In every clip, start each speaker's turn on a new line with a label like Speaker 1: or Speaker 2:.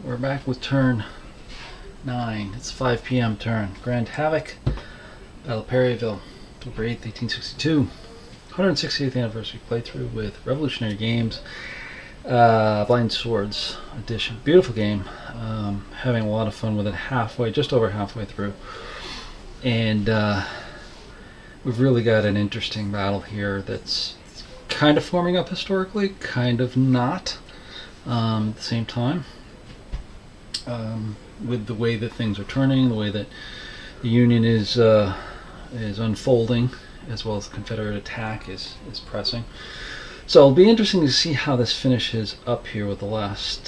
Speaker 1: We're back with turn 9. It's 5 p.m. turn. Grand Havoc, Battle of Perryville, October 8th, 1862. 168th anniversary playthrough with Revolutionary Games, Blind Swords edition. Beautiful game. Having a lot of fun with it just over halfway through. And we've really got an interesting battle here that's kind of forming up historically, kind of not at the same time. With the way that things are turning, the way that the Union is unfolding, as well as the Confederate attack is pressing. So it'll be interesting to see how this finishes up here with the last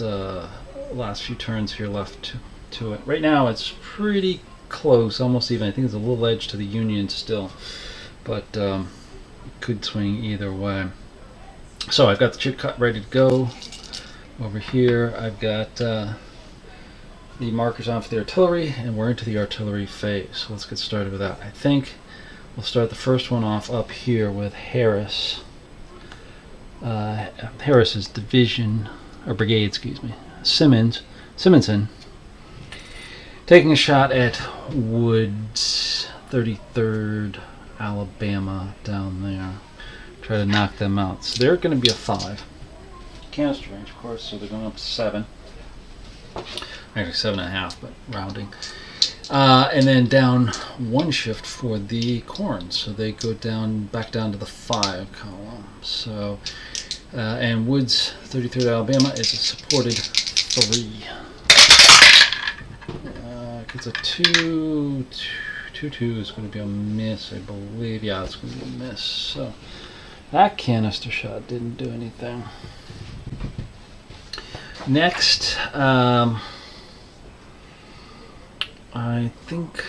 Speaker 1: few turns here left to it. Right now it's pretty close, almost even. I think there's a little edge to the Union still, but it could swing either way. So I've got the chit cut ready to go. Over here I've got the markers on for the artillery, and we're into the artillery phase. So let's get started with that. I think we'll start the first one off up here with Harris. Harris's division, or brigade, excuse me. Simonson, taking a shot at Woods, 33rd Alabama down there. Try to knock them out. So they're going to be a 5. Canister range, of course, so they're going up to 7. Actually 7.5, but rounding. And then down one shift for the corn, so they go back down to the 5 column. So, and Woods, 33rd Alabama, is a supported 3. It's a 2. 2 is going to be a miss, I believe. Yeah, it's going to be a miss. So that canister shot didn't do anything. Next, I think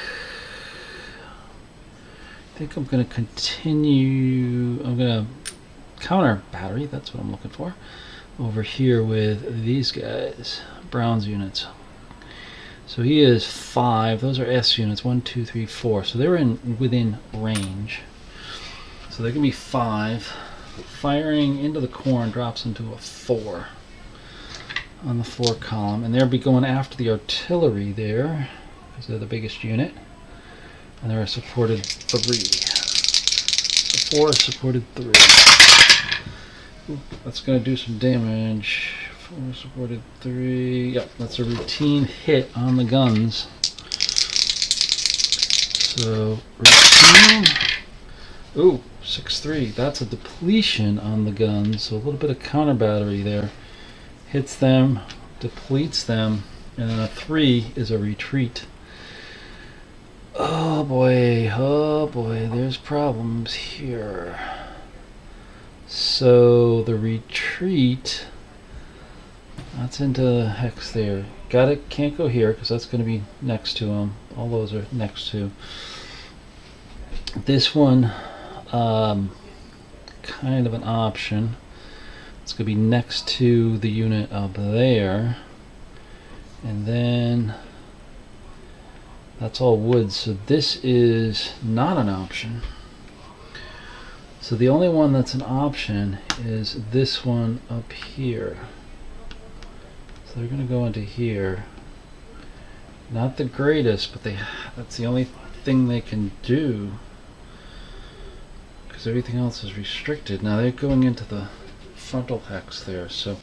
Speaker 1: I'm going to continue. I'm going to counter battery. That's what I'm looking for. Over here with these guys, Brown's units. So he is 5. Those are S units. 1, 2, 3, 4. So they're within range. So they're going to be 5. Firing into the corn drops into a 4 on the 4 column, and they'll be going after the artillery there, because they're the biggest unit, and they're a supported 3. So 4 is supported 3. Ooh, that's going to do some damage. 4 supported 3. Yep, that's a routine hit on the guns. So routine. Ooh, 6-3. That's a depletion on the guns. So a little bit of counter battery there. Hits them, depletes them, and then a 3 is a retreat. Oh boy, there's problems here. So the retreat, that's into hex there. Can't go here because that's going to be next to them. All those are next to. This one, kind of an option. It's going to be next to the unit up there, and then that's all woods, so this is not an option. So the only one that's an option is this one up here. So they're going to go into here. Not the greatest, but that's the only thing they can do, because everything else is restricted. Now they're going into the frontal hex there. So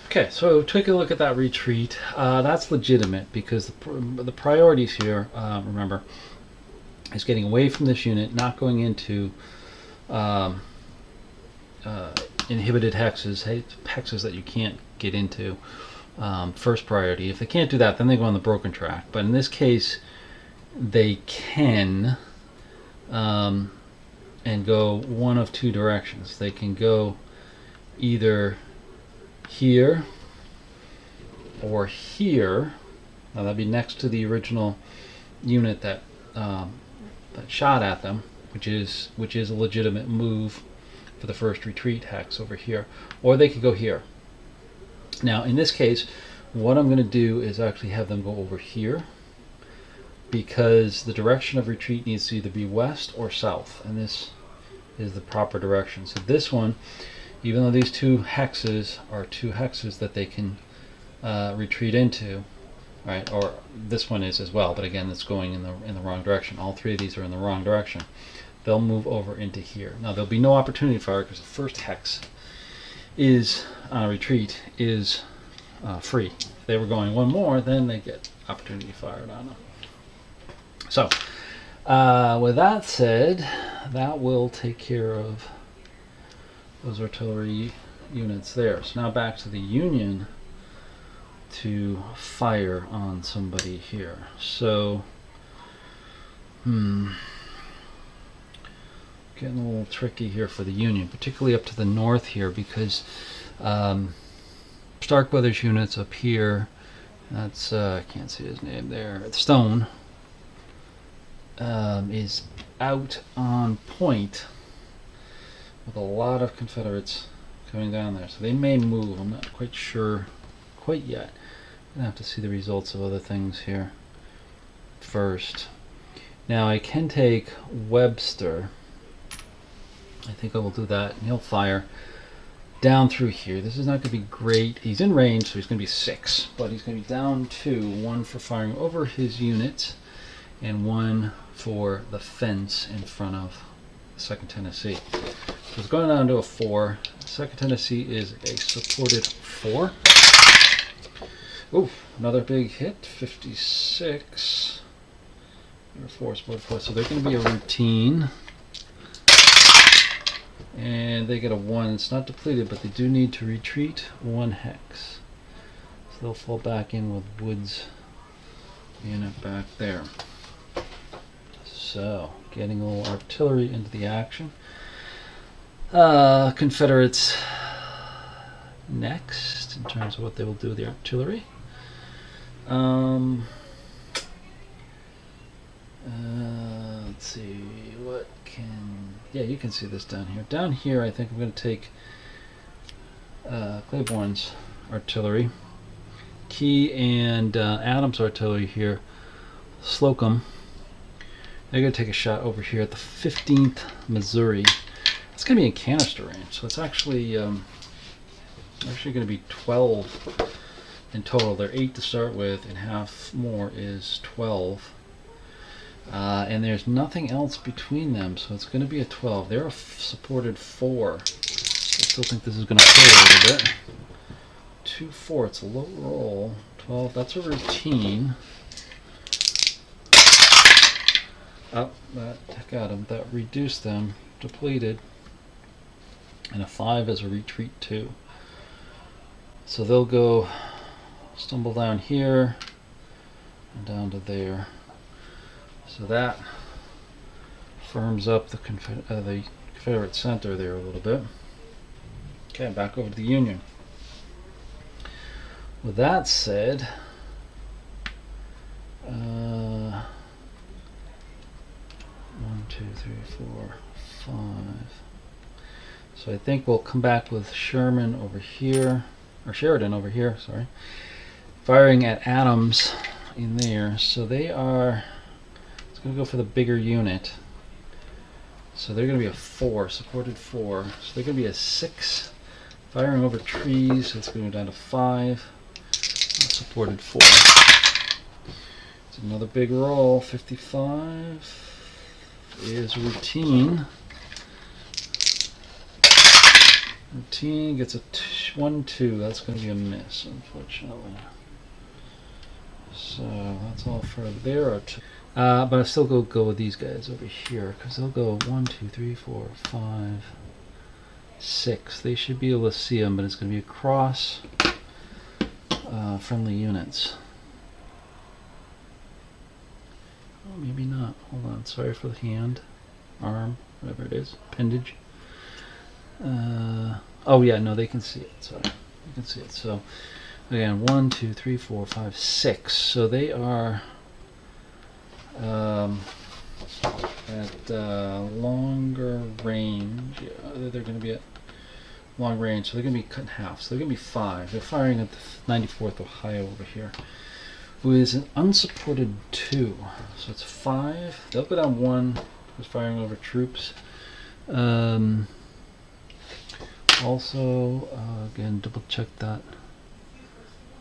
Speaker 1: okay, so take a look at that retreat. That's legitimate because the priorities here, remember, is getting away from this unit, not going into inhibited hexes that you can't get into. First priority. If they can't do that, then they go on the broken track, but in this case they can and go one of 2 directions. They can go either here or here. Now that'd be next to the original unit that shot at them, which is a legitimate move for the first retreat hex over here. Or they could go here. Now in this case, what I'm going to do is actually have them go over here, because the direction of retreat needs to either be west or south, and this is the proper direction. So this one, even though these 2 hexes are 2 hexes that they can retreat into. Right, or this one is as well, but again, it's going in the wrong direction. All three of these are in the wrong direction. They'll move over into here. Now there'll be no opportunity fire because the first hex is retreat is free. If they were going one more, then they get opportunity fired on them. So with that said, that will take care of those artillery units there. So now back to the Union to fire on somebody here. So getting a little tricky here for the Union, particularly up to the north here, because Starkweather's units up here, that's I can't see his name there, Stone, is out on point with a lot of Confederates coming down there, so they may move. I'm not quite sure quite yet. I'm gonna have to see the results of other things here first. Now I can take Webster. I think I will do that, and he'll fire down through here. This is not going to be great. He's in range, so he's going to be 6, but he's going to be down to 1 for firing over his unit and 1 for the fence in front of 2nd Tennessee. So it's going down to a 4. 2nd Tennessee is a supported 4. Ooh, another big hit, 56. 4, supported 4. So they're going to be a routine. And they get a 1. It's not depleted, but they do need to retreat 1 hex. So they'll fall back in with Woods unit back there. So, getting a little artillery into the action. Confederates next in terms of what they will do with the artillery. Let's see, what can... Yeah, you can see this down here. Down here, I think I'm going to take Cleburne's artillery. Key and Adams' artillery here. Slocum. They're going to take a shot over here at the 15th Missouri. It's going to be in canister range, so it's actually going to be 12 in total. They're 8 to start with, and half more is 12. And there's nothing else between them, so it's going to be a 12. They're a supported 4. I still think this is going to play a little bit. 2-4, it's a low roll. 12, that's a routine. Oh, that got them. That reduced them. Depleted. And a 5 is a retreat 2. So they'll go stumble down here and down to there. So that firms up the Confederate center there a little bit. Okay, back over to the Union. With that said, 1, 2, 3, 4, 5. So I think we'll come back with Sherman over here, or Sheridan over here, sorry, firing at Adams in there. So they are... going to go for the bigger unit. So they're going to be a 4, supported 4. So they're going to be a 6, firing over trees. So it's going to go down to 5, supported 4. It's another big roll. 55 is routine. Routine gets a 1-2. That's going to be a miss, unfortunately. So that's all for their artillery. But I still go with these guys over here, because they'll go 1, 2, 3, 4, 5, 6. They should be able to see them, but it's going to be across friendly units. Oh, maybe not. Hold on. Sorry for the hand, arm, whatever it is, appendage. Oh yeah, no, they can see it. Sorry, you can see it. So again, 1, 2, 3, 4, 5, 6. So they are at longer range. Yeah, they're going to be at long range, so they're going to be cut in half. So they're going to be 5. They're firing at the 94th Ohio over here, who is an unsupported 2. So it's 5. They'll go down 1. Who's firing over troops. Also, again, double check that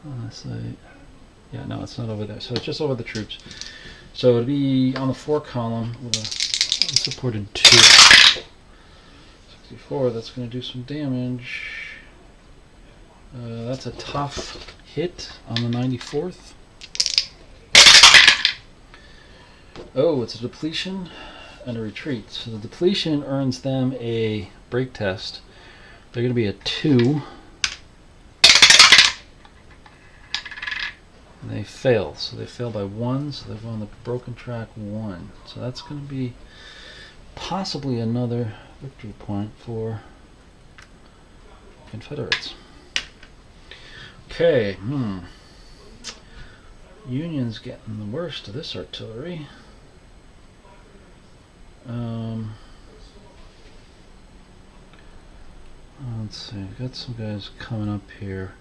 Speaker 1: on the site. Yeah, no, it's not over there. So it's just over the troops. So it'll be on the 4 column with a unsupported 2. 64, that's going to do some damage. That's a tough hit on the 94th. Oh, it's a depletion and a retreat. So the depletion earns them a break test. They're going to be a 2. And they fail. So they fail by 1. So they've on the broken track 1. So that's going to be possibly another victory point for Confederates. Okay. Union's getting the worst of this artillery. Let's see, we've got some guys coming up here.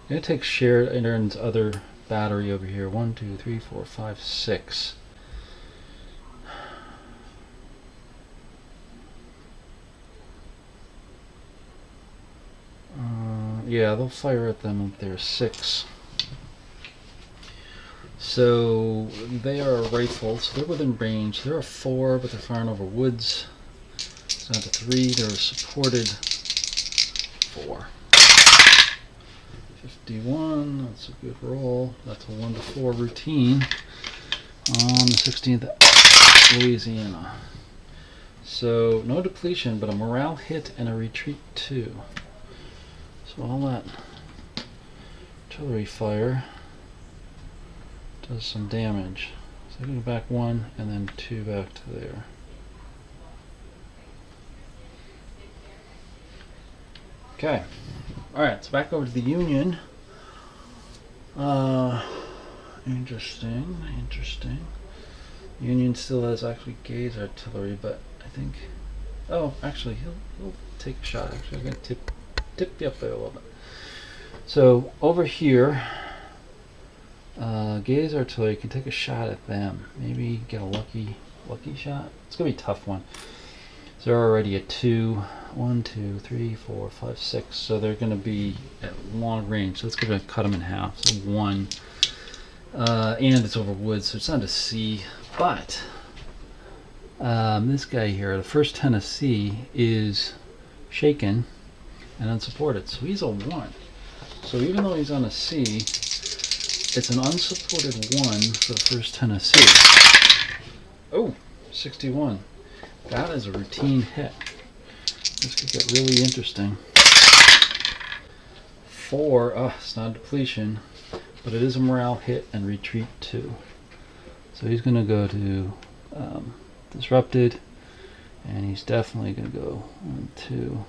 Speaker 1: I'm going to take shared Aaron's other battery over here. 1, 2, 3, 4, 5, 6. Yeah, they'll fire at them if they're 6. So they are a rifle, so they're within range. They're a 4, but they're firing over woods. It's down to 3. They're supported 4. 51. That's a good roll. That's a 1 to 4 routine on the 16th of Louisiana. So no depletion, but a morale hit and a retreat 2. So all that artillery fire does some damage. So I go back 1 and then 2 back to there. Okay. Alright, so back over to the Union. Interesting. Union still has actually gauge artillery, but I think... Oh, actually, he'll take a shot. Actually, I'm going to tip you up there a little bit. So, over here, Gaze artillery can take a shot at them. Maybe get a lucky shot. It's gonna be a tough one. So they're already at 2, 1, 2, 3, 4, 5, 6. So they're gonna be at long range. So it's gonna cut them in half. So 1, and it's over woods, so it's not a C. But this guy here, the 1st Tennessee, is shaken and unsupported. So he's a 1. So even though he's on a C, it's an unsupported 1 for the 1st Tennessee. Oh, 61. That is a routine hit. This could get really interesting. 4, it's not a depletion, but it is a morale hit and retreat 2. So he's going to go to disrupted, and he's definitely going to go 1, 2,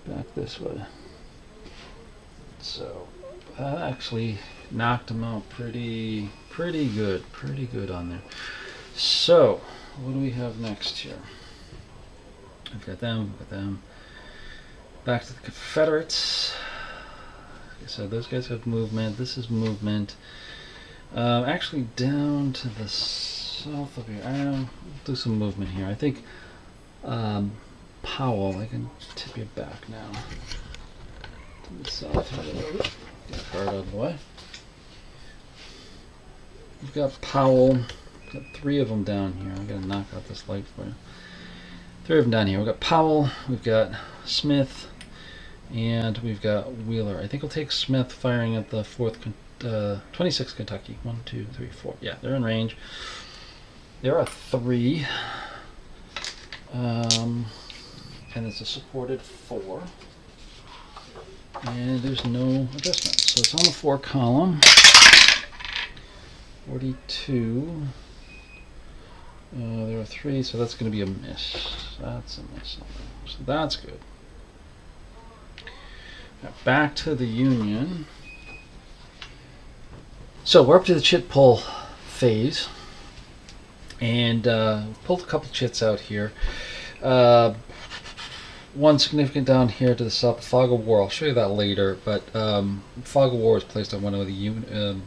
Speaker 1: back this way. So that actually knocked him out pretty good on there. So what do we have next here? We've got them. Back to the Confederates. Okay, so those guys have movement. This is movement. Actually down to the south of here. I'll do some movement here. I think Powell, I can tip you back now. To the south. Get a card out of the way. We've got Powell. Got 3 of them down here. I'm going to knock out this light for you. 3 of them down here. We've got Powell, we've got Smith, and we've got Wheeler. I think we'll take Smith firing at the 26th Kentucky. 1, 2, 3, 4. Yeah, they're in range. There are 3. And it's a supported 4. And there's no adjustment. So it's on the 4 column. 42. There are 3, so that's going to be a miss. That's a miss. So that's good. Now back to the Union. So we're up to the Chit Pull phase. And pulled a couple chits out here. One significant down here to the south, the Fog of War. I'll show you that later. But Fog of War was placed on one of the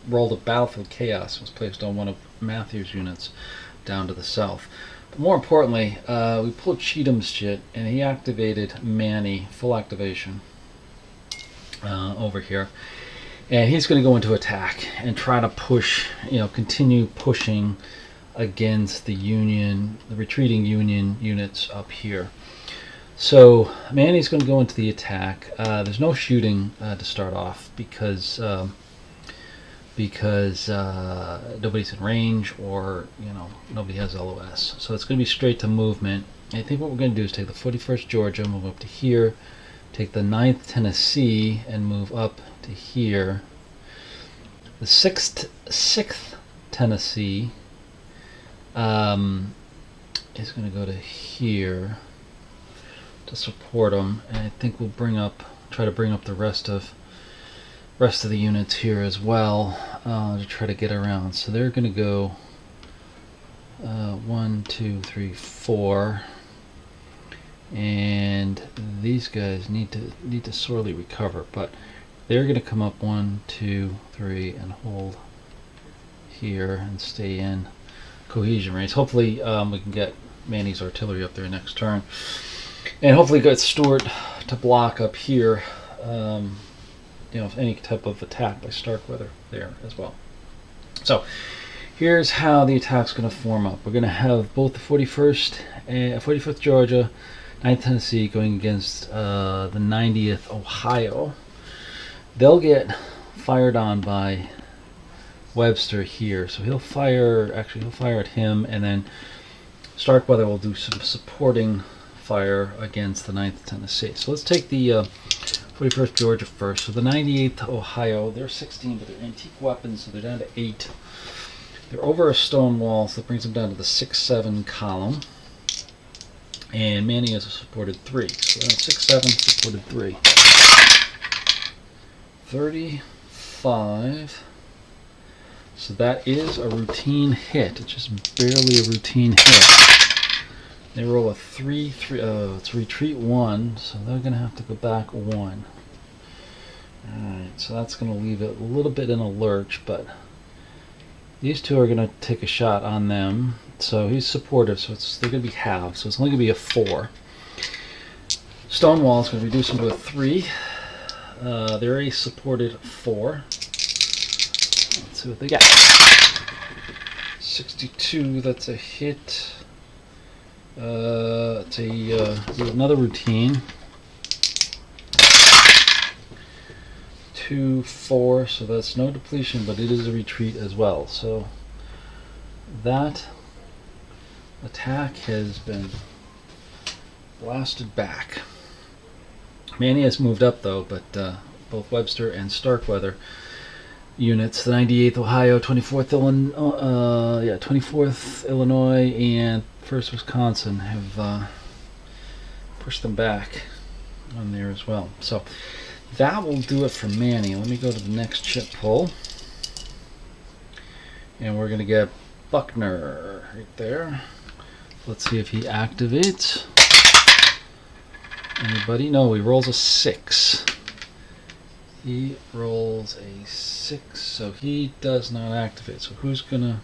Speaker 1: roll of Battlefield Chaos was placed on one of Matthew's units down to the south. But more importantly, we pulled Cheatham's chit, and he activated Maney, full activation. over here. And he's going to go into attack and try to push, continue pushing against the retreating Union units up here. So Maney's going to go into the attack. There's no shooting to start off because nobody's in range, or nobody has LOS. So it's going to be straight to movement. I think what we're going to do is take the 41st Georgia, move up to here, take the 9th Tennessee, and move up to here. The 6th Tennessee is going to go to here to support them, and I think we'll try to bring up the rest of the units here as well, to try to get around. So they're going to go 1, 2, 3, 4, and these guys need to sorely recover, but they're going to come up 1, 2, 3 and hold here and stay in cohesion range. Hopefully we can get Maney's artillery up there next turn, and hopefully get Stewart to block up here, any type of attack by Starkweather there as well. So here's how the attack's going to form up. We're going to have both the 45th Georgia, 9th Tennessee going against the 90th Ohio. They'll get fired on by Webster here, so he'll fire at him, and then Starkweather will do some supporting fire against the 9th Tennessee. So let's take the 41st Georgia first. So the 98th Ohio, they're 16, but they're antique weapons, so they're down to 8. They're over a stone wall, so that brings them down to the 6-7 column. And Maney has a supported 3. So they're 6-7, supported 3. 35. So that is a routine hit. It's just barely a routine hit. They roll a 3, 3. It's retreat 1, so they're going to have to go back 1. Alright, so that's going to leave it a little bit in a lurch, but these two are going to take a shot on them. So he's supportive, so they're going to be halved, so it's only going to be a 4. Stonewall is going to reduce them to a 3. They're a supported 4. Let's see what they got. 62, that's a hit. It's another routine. 2, 4, so that's no depletion, but it is a retreat as well. So that attack has been blasted back. Maney has moved up though, but both Webster and Starkweather units, the 98th Ohio, 24th Illinois, and 1st Wisconsin have pushed them back on there as well. So that will do it for Maney. Let me go to the next Chit Pull, and we're going to get Buckner right there. Let's see if he activates. Anybody? No, he rolls a 6. He rolls a 6, so he does not activate. So who's gonna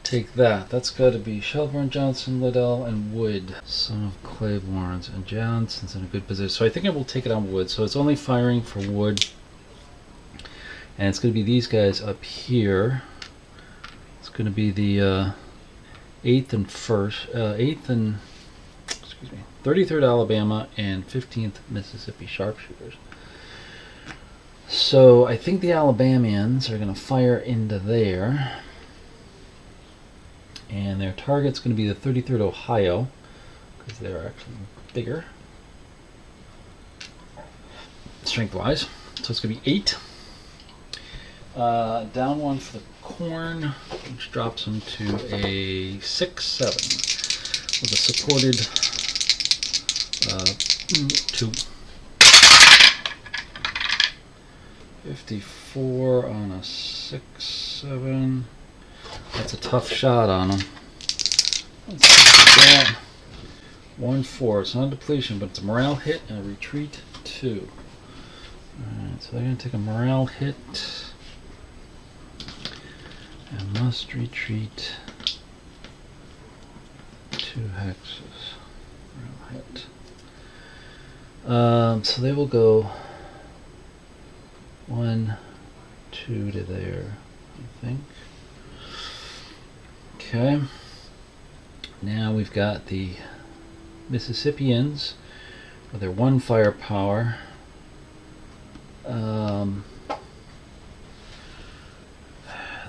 Speaker 1: take that? That's got to be Shelburne, Johnson, Lytle, and Wood. Son of Cleburne's, and Johnson's in a good position. So I think I will take it on Wood. So it's only firing for Wood, and it's going to be these guys up here. It's going to be the 8th and 33rd Alabama and 15th Mississippi sharpshooters. So I think the Alabamians are going to fire into there, and their target's going to be the 33rd Ohio, because they're actually bigger strength-wise. So it's going to be 8. Down 1 for the corn, which drops them to a 6-7 with a supported 2. 54 on a 6-7. That's a tough shot on them. Let's see that. 1-4. It's not a depletion, but it's a morale hit and a retreat 2. Alright, so they're going to take a morale hit and must retreat 2 hexes. Morale hit. So they will go 1, 2 to there, I think. Okay. Now we've got the Mississippians with their 1 firepower.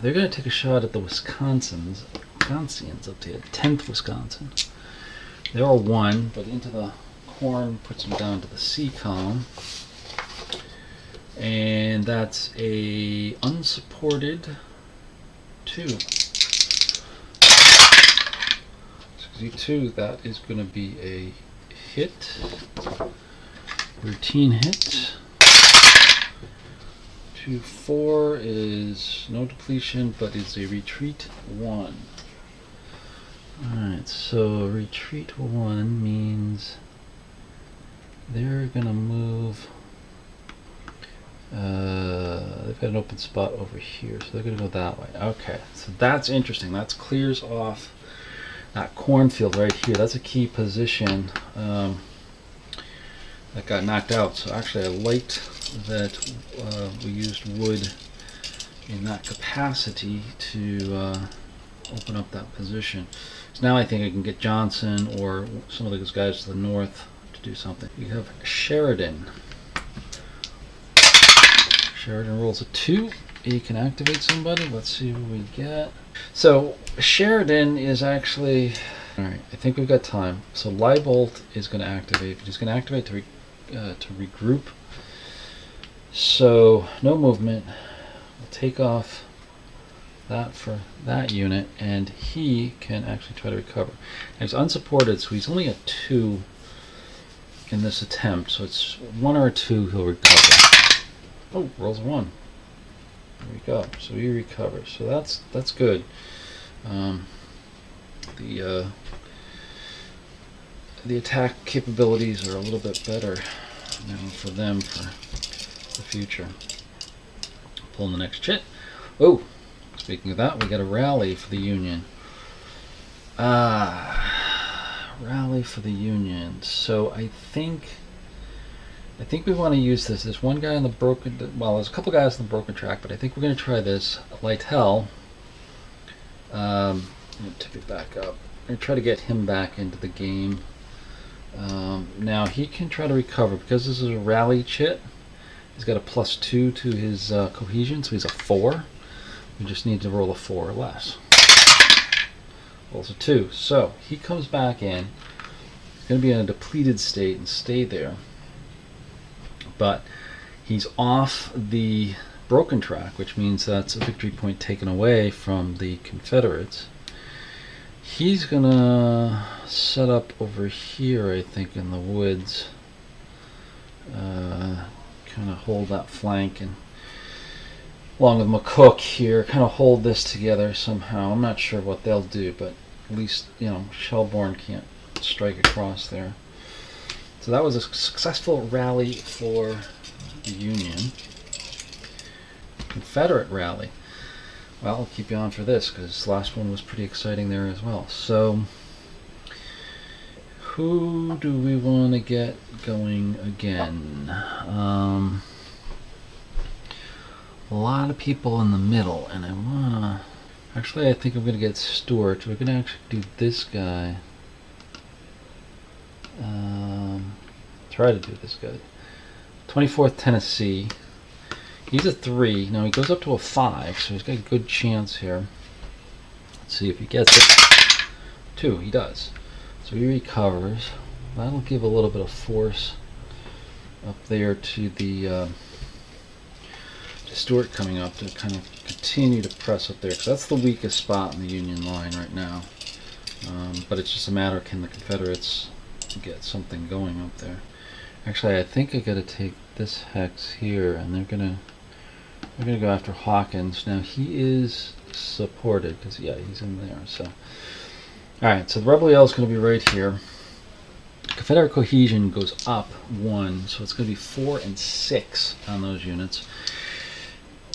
Speaker 1: They're going to take a shot at the Wisconsians up there, 10th Wisconsin. They are 1, but into the corn puts them down to the C column. And that's a unsupported 2. 62, that is going to be a hit. Routine hit. 2-4 is no depletion, but it's a retreat 1. Alright, so retreat 1 means they're gonna move. They've got an open spot over here, so they're gonna go that way. Okay, so that's interesting. That clears off that cornfield right here. That's a key position that got knocked out. So actually, I liked that we used wood in that capacity to open up that position. So now I think I can get Johnson or some of those guys to the north to do something. We have Sheridan. Sheridan rolls a 2. He can activate somebody. Let's see what we get. So Sheridan is actually... Alright, I think we've got time. So Libolt is going to activate. He's going to activate to regroup. So no movement. We'll take off that for that unit, and he can actually try to recover. And he's unsupported, so he's only at 2 in this attempt. So it's 1 or a 2 he'll recover. Oh, rolls a 1. There we go. So he recovers. So that's good. The attack capabilities are a little bit better now for them for the future. Pulling the next chit. Oh, speaking of that, we got a rally for the Union. Rally for the Union. So I think we want to use this. There's one guy on the broken. Well, there's a couple guys on the broken track, but I think we're going to try this. Lytle. I'm going to tip it back up. I'm going to try to get him back into the game. Now he can try to recover because this is a rally chit. He's got a +2 to his cohesion, so he's a 4. We just need to roll a 4 or less. Rolls a 2. So he comes back in. He's going to be in a depleted state and stay there. But he's off the broken track, which means that's a victory point taken away from the Confederates. He's gonna set up over here, I think, in the woods. Kind of hold that flank, and along with McCook here, kind of hold this together somehow. I'm not sure what they'll do, but at least, you know, Shelbourne can't strike across there. So that was a successful rally for the Union. Confederate rally. Well, I'll keep you on for this because this last one was pretty exciting there as well. So, who do we want to get going again? A lot of people in the middle, and I wanna... Actually, I think I'm gonna get Stewart. We're gonna actually do this guy. Try to do this guy. 24th Tennessee. He's a 3. Now he goes up to a 5, so he's got a good chance here. Let's see if he gets it. 2, he does. So he recovers. That'll give a little bit of force up there to the to Stewart coming up to kind of continue to press up there, because that's the weakest spot in the Union line right now. But it's just a matter of can the Confederates get something going up there. Actually, I think I got to take this hex here, and they're gonna go after Hawkins. Now he is supported because he's in there. So, all right. So the Rebel Yell is going to be right here. Confederate cohesion goes up 1, so it's going to be 4 and 6 on those units.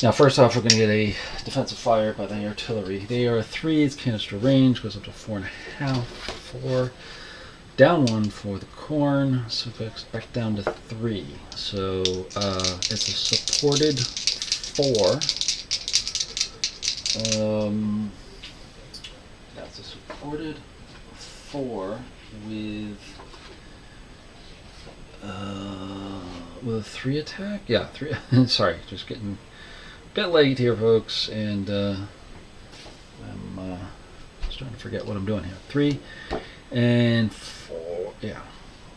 Speaker 1: Now, first off, we're going to get a defensive fire by the artillery. They are a 3. Its canister range goes up to 4.5. 4. down 1 for the corn, so if I expect down to 3. So it's a supported 4. That's a supported 4 with a 3 attack. Yeah, 3. Sorry, just getting a bit late here, folks, and I'm starting to forget what I'm doing here. 3 and 4. Yeah,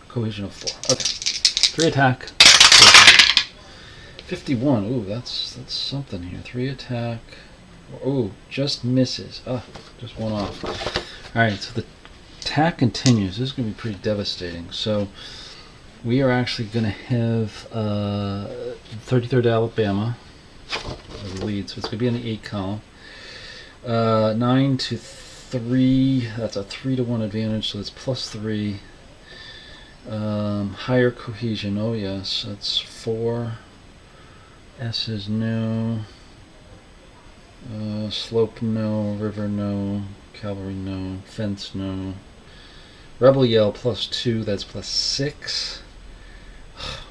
Speaker 1: cohesion of 4. Okay, 3 attack. 51. Ooh, that's something here. 3 attack. Ooh, just misses. Ah, just 1 off. All right, so the attack continues. This is going to be pretty devastating. So we are actually going to have 33rd Alabama as the lead. So it's going to be in the 8 column. 9 to 3. That's a 3 to 1 advantage. So it's +3. Higher cohesion. Oh yes, that's 4. S is no. Slope no. River no. Cavalry no. Fence no. Rebel yell +2. That's +6.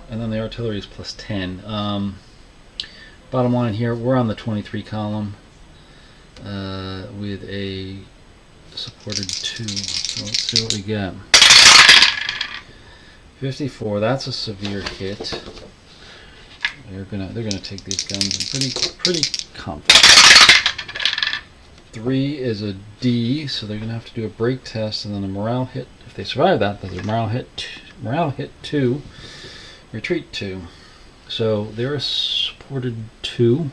Speaker 1: And then the artillery is +10. Bottom line here, we're on the 23 column with a supported 2. So let's see what we get. 54. That's a severe hit. They're gonna take these guns. I'm pretty confident. 3 is a D, so they're gonna have to do a break test and then a morale hit. If they survive that, there's a morale hit 2, retreat 2. So they're a supported 2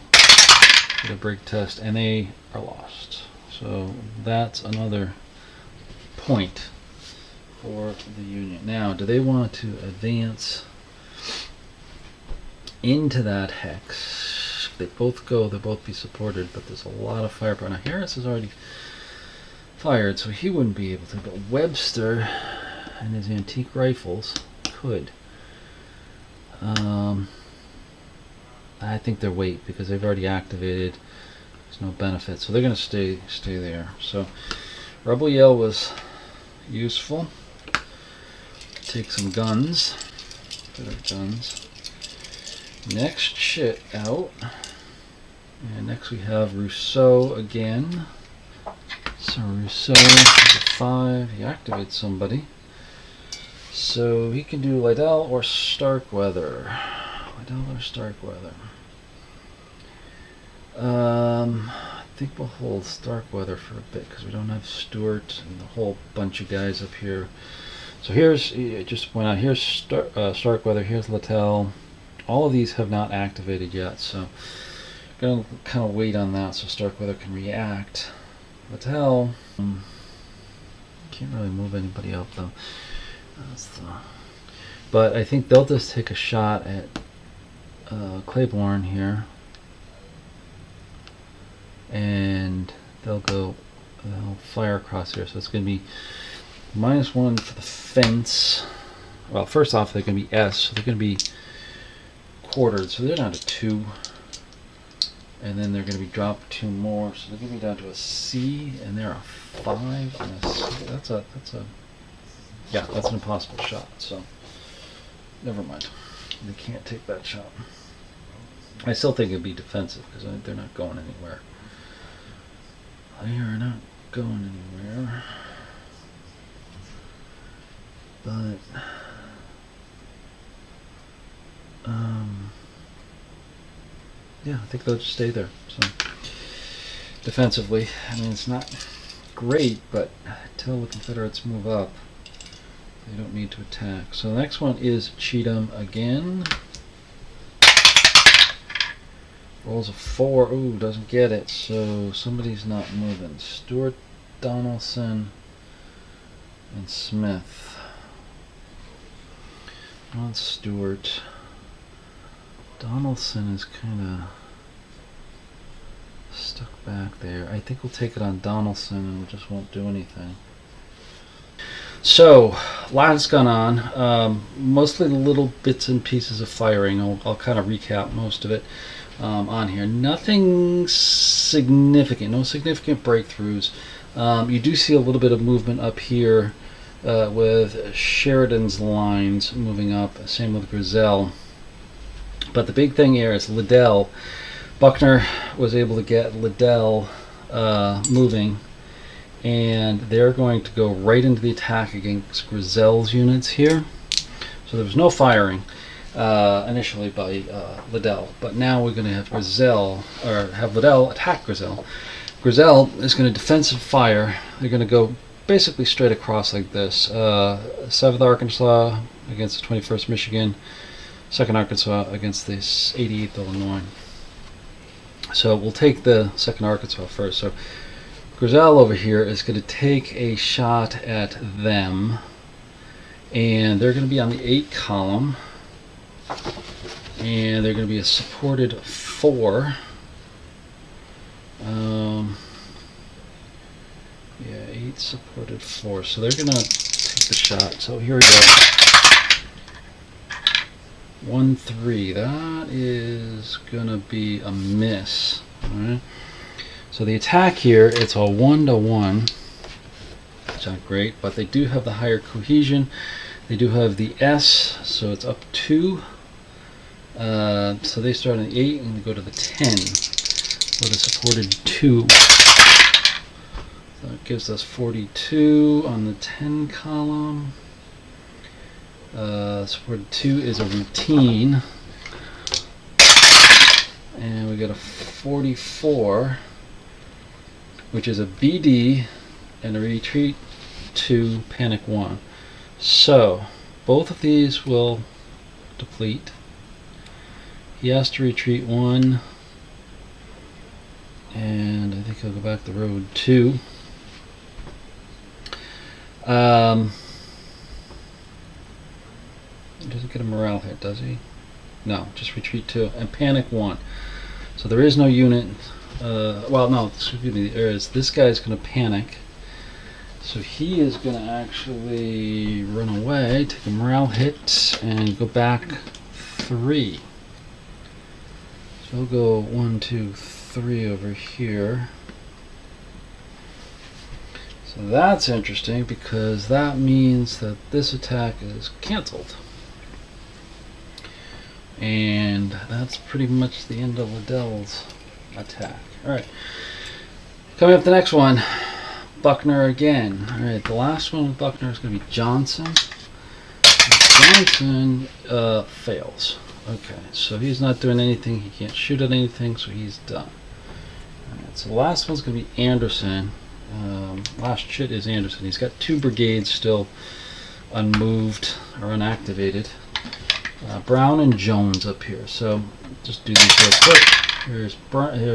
Speaker 1: with a break test, and they are lost. So that's another point for the Union. Now, do they want to advance into that hex? If they both go, they'll both be supported, but there's a lot of firepower. Now, Harris has already fired, so he wouldn't be able to, but Webster and his antique rifles could. I think they're wait because they've already activated. There's no benefit, so they're going to stay there. So Rebel Yell was useful. Take some guns. Better guns. Next Chit out. And next we have Rousseau again. So Rousseau is a 5. He activates somebody. So he can do Lytle or Starkweather. Lytle or Starkweather. I think we'll hold Starkweather for a bit because we don't have Stewart and a whole bunch of guys up here. So here's, just to point out, here's Starkweather, here's Lytle. All of these have not activated yet, so going to kind of wait on that so Starkweather can react. Lytle, can't really move anybody up though. But I think they'll just take a shot at Cleburne here, and they'll fire across here. So it's going to be -1 for the fence. Well, first off, they're going to be S, so they're going to be quartered. So they're down to 2, and then they're going to be dropped 2 more. So they're going to be down to a C, and they're a 5 and a C. That's an impossible shot. So never mind. They can't take that shot. I still think it'd be defensive because they're not going anywhere. They are not going anywhere. But yeah, I think they'll just stay there. So defensively, I mean, it's not great, but until the Confederates move up, they don't need to attack. So the next one is Cheatham again. Rolls a 4. Ooh, doesn't get it. So somebody's not moving. Stewart, Donaldson, and Smith. Not Stewart. Donaldson is kind of stuck back there. I think we'll take it on Donaldson and we just won't do anything. So, a lot has gone on. Mostly the little bits and pieces of firing. I'll kind of recap most of it on here. Nothing significant. No significant breakthroughs. You do see a little bit of movement up here with Sheridan's lines moving up. Same with Grizel. But the big thing here is Liddell. Buckner was able to get Liddell moving, and they're going to go right into the attack against Grizel's units here. So there was no firing initially by Liddell, but now we're going to have have Liddell attack Grizel. Grizel is going to defensive fire. They're going to go basically straight across like this. 7th Arkansas against the 21st Michigan, 2nd Arkansas against the 88th Illinois. So we'll take the 2nd Arkansas first. So Grizel over here is going to take a shot at them, and they're going to be on the 8 column, and they're going to be a supported 4. Yeah, 8 supported 4. So they're going to take the shot. So here we go. 1-3. That is going to be a miss. All right. So the attack here, it's a 1-1. It's not great, but they do have the higher cohesion. They do have the S, so it's up 2. So they start on the 8 and they go to the 10 with a supported 2. So it gives us 42 on the 10 column. Supported 2 is a routine. And we got a 44, which is a BD and a retreat 2, panic 1. So both of these will deplete. He has to retreat 1, and I think he'll go back the road 2. He doesn't get a morale hit, does he? No, just retreat 2 and panic 1. So there is no unit. Well, no, excuse me. There is. This guy's going to panic. So he is going to actually run away, take a morale hit, and go back 3. So he'll go 1, 2, 3 over here. So that's interesting because that means that this attack is cancelled. And that's pretty much the end of Liddell's attack. Alright. Coming up the next one. Buckner again. Alright, the last one with Buckner is going to be Johnson. Johnson fails. Okay, so he's not doing anything. He can't shoot at anything, so he's done. Alright, so the last one's going to be Anderson. Last Chit is Anderson. He's got 2 brigades still unmoved or unactivated. Brown and Jones up here. So just do these real quick. Here's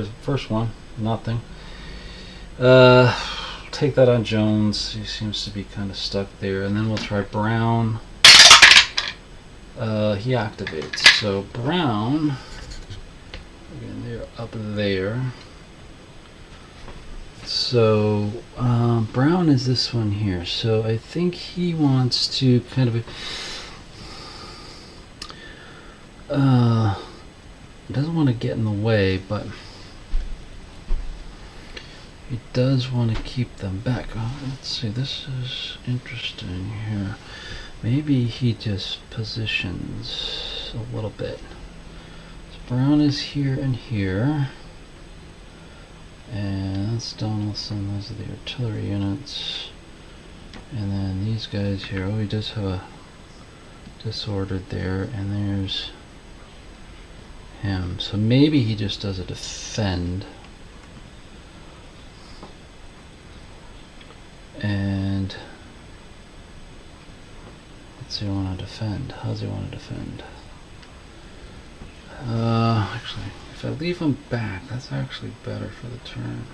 Speaker 1: the first one. Nothing. Take that on Jones. He seems to be kind of stuck there. And then we'll try Brown. He activates. So Brown, again, they're up there. So Brown is this one here. So I think he wants to kind of doesn't want to get in the way, but he does want to keep them back. Oh, let's see, this is interesting here. Maybe he just positions a little bit. So Brown is here and here, and that's Donaldson. Those are the artillery units, and then these guys here. Oh, he does have a disordered there, and there's him. So maybe he just does a defend. And what's he want to defend? How does he want to defend? Actually, if I leave him back, that's actually better for the turn.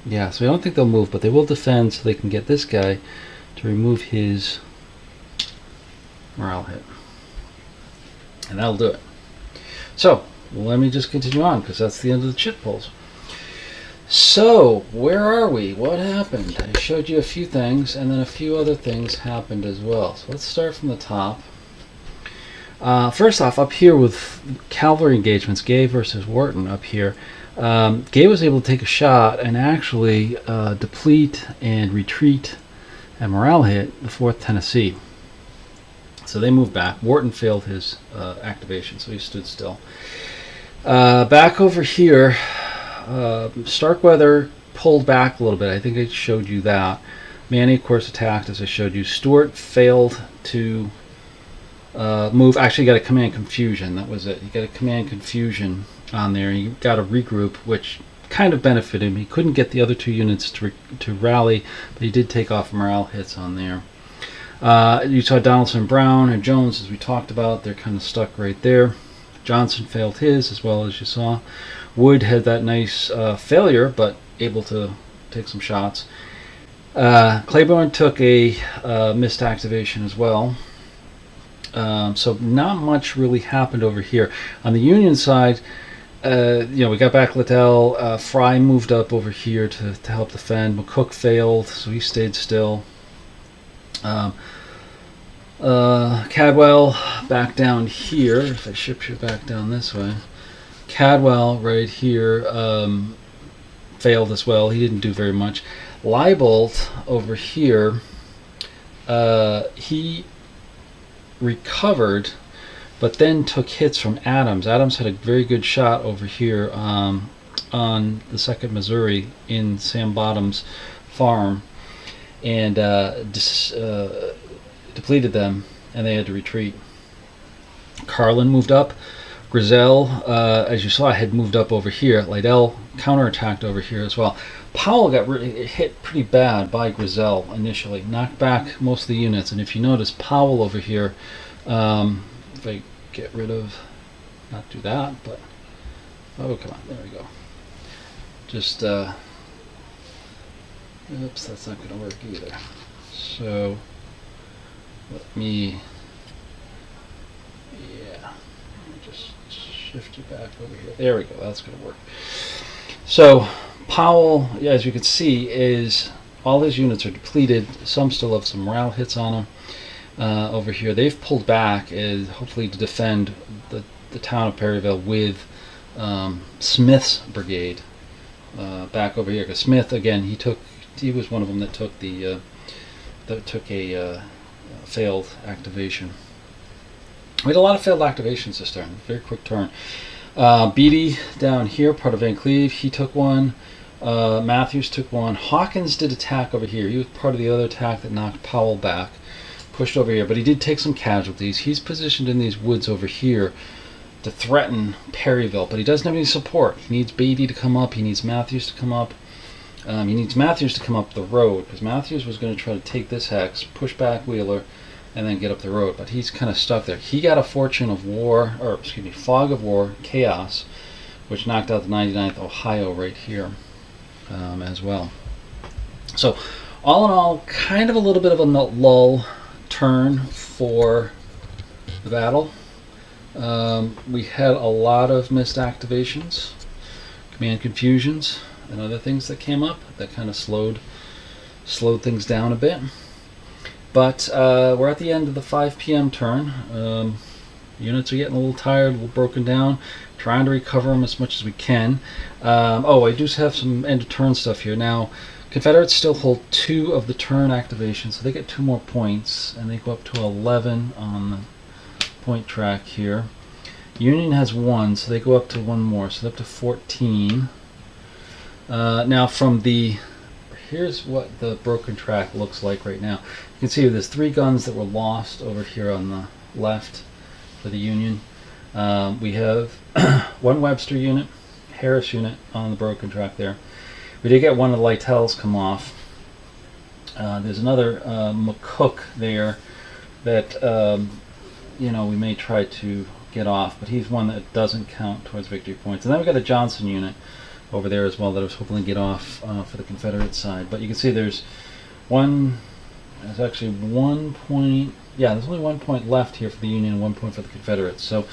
Speaker 1: Yeah, so I don't think they'll move, but they will defend so they can get this guy to remove his morale hit. And that'll do it. So, let me just continue on, because that's the end of the Chit Pulls. So, where are we? What happened? I showed you a few things, and then a few other things happened as well. So let's start from the top. First off, up here with cavalry engagements, Gay versus Wharton up here, Gay was able to take a shot and actually deplete and retreat and morale hit the 4th Tennessee. So they moved back. Wharton failed his activation, so he stood still. Back over here, Starkweather pulled back a little bit. I think I showed you that. Maney, of course, attacked, as I showed you. Stewart failed to move. Actually, got a command confusion. That was it. He got a command confusion on there. He got a regroup, which kind of benefited him. He couldn't get the other 2 units to rally, but he did take off morale hits on there. You saw Donaldson, Brown, and Jones, as we talked about. They're kind of stuck right there. Johnson failed his, as well as you saw. Wood had that nice failure, but able to take some shots. Cleburne took a missed activation as well. So not much really happened over here. On the Union side, we got back Lytle. Fry moved up over here to help defend. McCook failed, so he stayed still. Cadwell back down here. If I ship you back down this way, Cadwell right here failed as well. He didn't do very much. Libolt over here, he recovered, but then took hits from Adams. Adams had a very good shot over here on the 2nd Missouri in Sam Bottom's farm, and depleted them, and they had to retreat. Carlin moved up. Grizel, as you saw, had moved up over here. Lytle counterattacked over here as well. Powell got really hit pretty bad by Grizel initially, knocked back most of the units, and if you notice, Powell over here, if I get rid of, not do that, but, oh, come on, there we go. Just, oops, that's not going to work either. So, let me just shift you back over here. There we go, that's going to work. So, Powell, as you can see, is all his units are depleted. Some still have some morale hits on them. Over here, they've pulled back, hopefully to defend the town of Perryville with Smith's brigade back over here. Because Smith, again, he was one of them that took a failed activation. We had a lot of failed activations this turn. Very quick turn. Beatty down here, part of Van Cleve, he took one. Matthews took one. Hawkins did attack over here. He was part of the other attack that knocked Powell back. Pushed over here, but he did take some casualties. He's positioned in these woods over here to threaten Perryville, but he doesn't have any support. He needs Beatty to come up. He needs Matthews to come up. He needs Matthews to come up the road, because Matthews was going to try to take this hex, push back Wheeler, and then get up the road, but he's kind of stuck there. He got a Fortune of War, or excuse me, Fog of War, Chaos, which knocked out the 99th Ohio right here as well. So all in all, kind of a little bit of a lull turn for the battle. We had a lot of missed activations, command confusions, and other things that came up that kind of slowed things down a bit. But we're at the end of the 5 p.m. turn. Units are getting a little tired, a little broken down. Trying to recover them as much as we can. Oh, I do have some end of turn stuff here. Now, Confederates still hold 2 of the turn activations, so they get 2 more points, and they go up to 11 on the point track here. Union has 1, so they go up to 1 more, so they're up to 14. Now, here's what the broken track looks like right now. You can see there's 3 guns that were lost over here on the left for the Union. We have 1 Webster unit, Harris unit on the broken track there. We did get 1 of the Lytels come off. There's another McCook there that we may try to get off, but he's one that doesn't count towards victory points. And then we got a Johnson unit over there as well that I was hoping to get off for the Confederate side. But you can see there's actually 1 point. Yeah, there's only 1 point left here for the Union and 1 point for the Confederates. So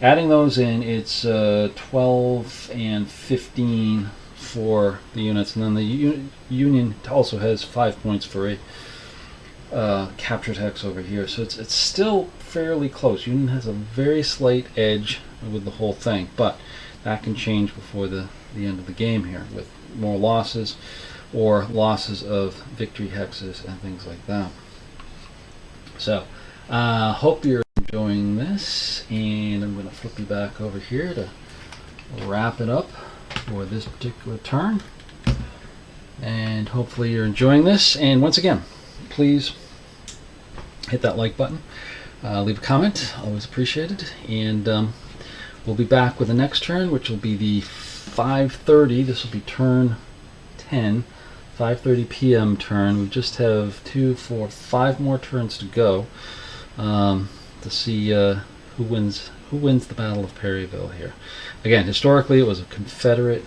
Speaker 1: adding those in, it's 12 and 15 for the units, and then the Union also has 5 points for a captured hex over here. So it's still fairly close. Union has a very slight edge with the whole thing, but that can change before the end of the game here with more losses or losses of victory hexes and things like that. So hope you're enjoying this, and I'm going to flip you back over here to wrap it up for this particular turn. And hopefully you're enjoying this. And once again, please hit that like button, leave a comment, always appreciated. And we'll be back with the next turn, which will be the 5:30. This will be turn 10, 5:30 p.m. turn. We just have 2, 4, 5 more turns to go to see who wins the Battle of Perryville here. Again, historically, it was a Confederate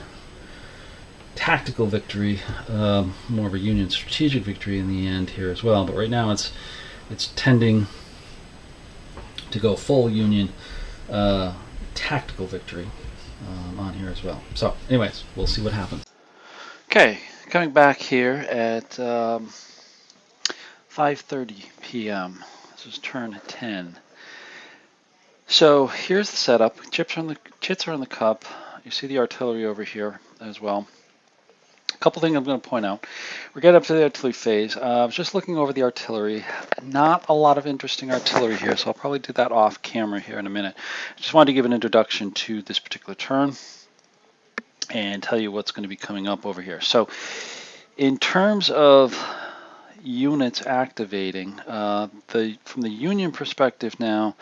Speaker 1: tactical victory, more of a Union strategic victory in the end here as well. But right now, it's tending to go full Union tactical victory on here as well. So, anyways, we'll see what happens. Okay, coming back here at 5:30 p.m. This is turn 10. So here's the setup. Chits are on the cup. You see the artillery over here as well. A couple things I'm going to point out. We're getting up to the artillery phase. I was just looking over the artillery. Not a lot of interesting artillery here, so I'll probably do that off camera here in a minute. I just wanted to give an introduction to this particular turn and tell you what's going to be coming up over here. So in terms of units activating, from the Union perspective now,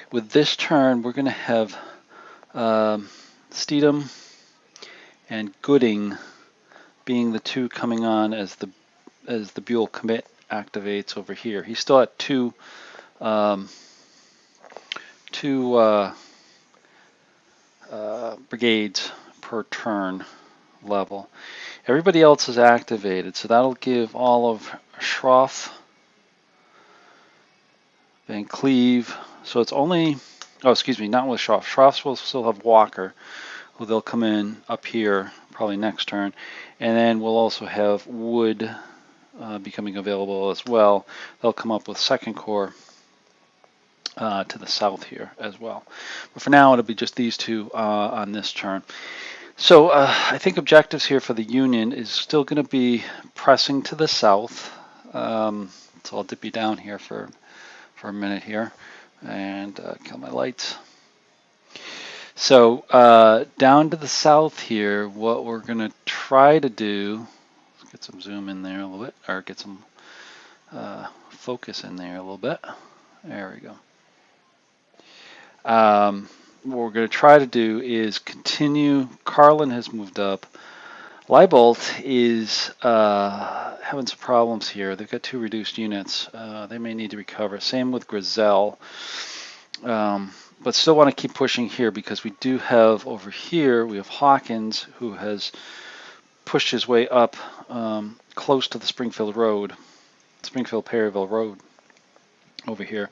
Speaker 1: with this turn, we're going to have Steedham and Gooding being the two coming on as the Buell commit activates over here. He's still at two brigades per turn level. Everybody else is activated, so that'll give all of Schroff, Van Cleve. So it's only, oh, excuse me, not with Schroff. Schroff's will still have Walker, who they'll come in up here probably next turn. And then we'll also have Wood becoming available as well. They'll come up with Second Corps to the south here as well. But for now, it'll be just these two on this turn. So I think objectives here for the Union is still going to be pressing to the south. So I'll dip you down here for a minute here and kill my lights. So down to the south here, what we're going to try to do, let's get some zoom in there a little bit, or get some focus in there a little bit. There we go. What we're going to try to do is continue. Carlin has moved up. Libolt is having some problems here. They've got 2 reduced units. They may need to recover. Same with Grizel. But still want to keep pushing here because we do have over here, we have Hawkins, who has pushed his way up close to the Springfield-Perryville Road over here.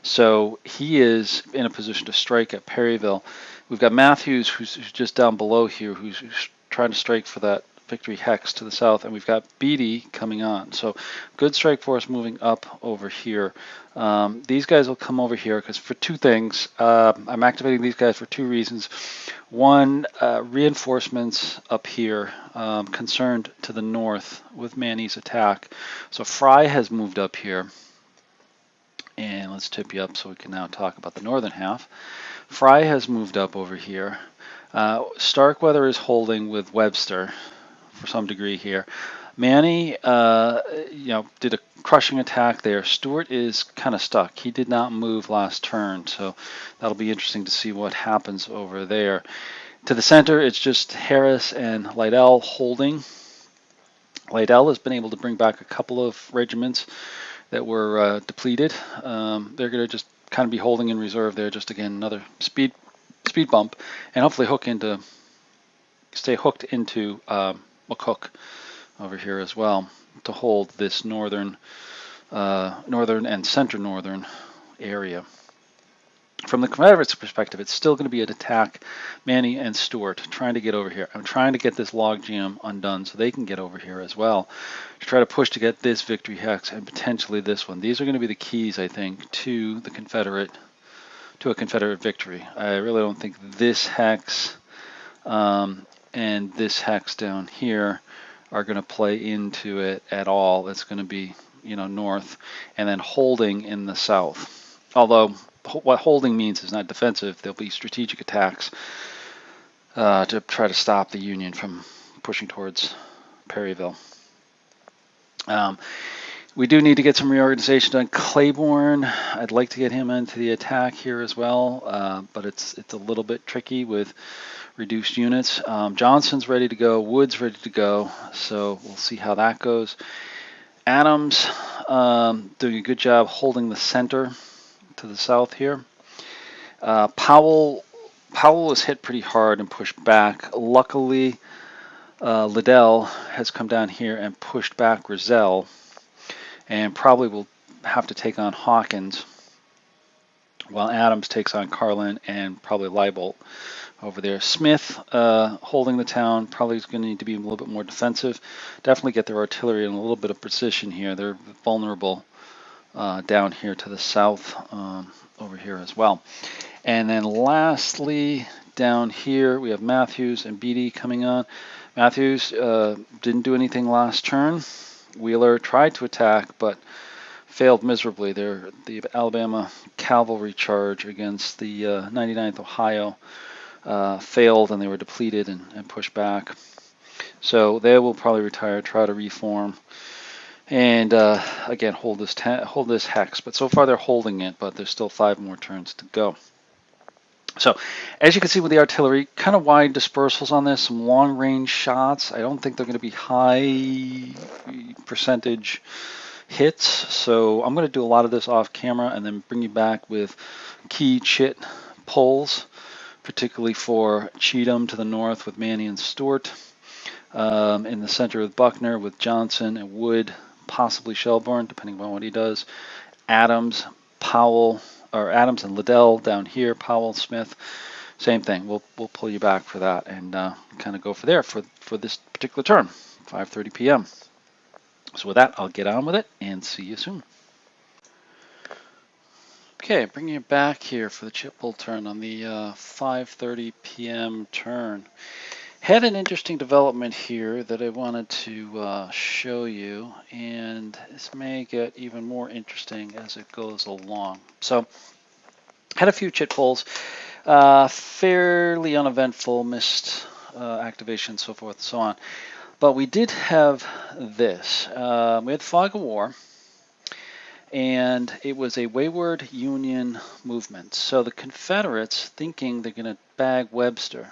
Speaker 1: So he is in a position to strike at Perryville. We've got Matthews, who's just down below here, who's trying to strike for that victory hex to the south, and we've got Beatty coming on. So good strike force moving up over here. These guys will come over here because for 2 things. I'm activating these guys for 2 reasons. One, reinforcements up here, concerned to the north with Maney's attack. So Fry has moved up here. And let's tip you up so we can now talk about the northern half. Fry has moved up over here. Starkweather is holding with Webster for some degree here. Maney, did a crushing attack there. Stewart is kind of stuck. He did not move last turn, so that'll be interesting to see what happens over there. To the center, it's just Harris and Lytle holding. Lytle has been able to bring back a couple of regiments that were depleted. They're going to just kind of be holding in reserve there. Just again, another speed bump, and hopefully stay hooked into McCook over here as well to hold this northern and center northern area. From the Confederates' perspective, it's still going to be an attack, Maney and Stewart, trying to get over here. I'm trying to get this logjam undone so they can get over here as well, to try to push to get this victory hex and potentially this one. These are going to be the keys, I think, to a Confederate victory. I really don't think this hex and this hex down here are going to play into it at all. It's going to be, north, and then holding in the south. Although what holding means is not defensive. There'll be strategic attacks to try to stop the Union from pushing towards Perryville. We do need to get some reorganization done. Cleburne, I'd like to get him into the attack here as well, but it's a little bit tricky with reduced units. Johnson's ready to go. Wood's ready to go. So we'll see how that goes. Adams doing a good job holding the center to the south here. Powell was hit pretty hard and pushed back. Luckily, Lytle has come down here and pushed back Roselle, and probably will have to take on Hawkins, while Adams takes on Carlin and probably Libolt over there. Smith holding the town, probably is going to need to be a little bit more defensive. Definitely get their artillery in a little bit of precision here. They're vulnerable down here to the south over here as well. And then lastly, down here we have Matthews and Beatty coming on. Matthews didn't do anything last turn. Wheeler tried to attack, but failed miserably. The Alabama cavalry charge against the 99th Ohio failed, and they were depleted and pushed back. So they will probably retire, try to reform, and again hold this hex. But so far they're holding it, but there's still 5 more turns to go. So, as you can see with the artillery, kind of wide dispersals on this, some long-range shots. I don't think they're going to be high percentage hits, so I'm going to do a lot of this off camera and then bring you back with key Chit Pulls, particularly for Cheatham to the north with Maney and Stewart, in the center with Buckner with Johnson and Wood, possibly Shelburne, depending on what he does. Adams, Powell, or Adams and Lytle down here, Powell, Smith, same thing. We'll pull you back for that and kind of go for there for this particular turn, 5:30 p.m. So with that, I'll get on with it and see you soon. Okay, bringing you back here for the Chit Pull turn on the 5:30 p.m. turn. Had an interesting development here that I wanted to show you, and this may get even more interesting as it goes along. So, had a few Chit Pulls, fairly uneventful, missed activation, so forth and so on. But we did have this. We had Fog of War, and it was a wayward Union movement. So the Confederates, thinking they're going to bag Webster,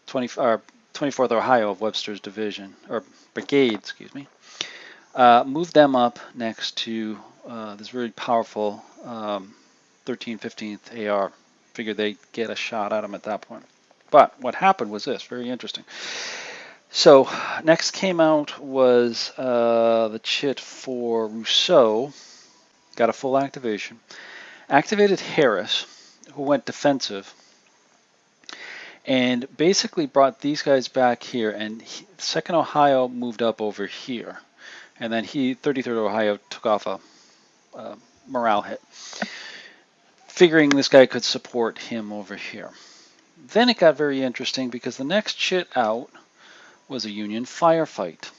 Speaker 1: 24th Ohio of Webster's division, or brigade, excuse me, moved them up next to this really powerful 13th, 15th AR. Figured they'd get a shot at them at that point. But what happened was this, very interesting. So next came out was the Chit for Rousseau, got a full activation. Activated Harris, who went defensive, and basically brought these guys back here, and 2nd Ohio moved up over here. And then 33rd Ohio took off a morale hit, figuring this guy could support him over here. Then it got very interesting because the next Chit out was a Union firefight.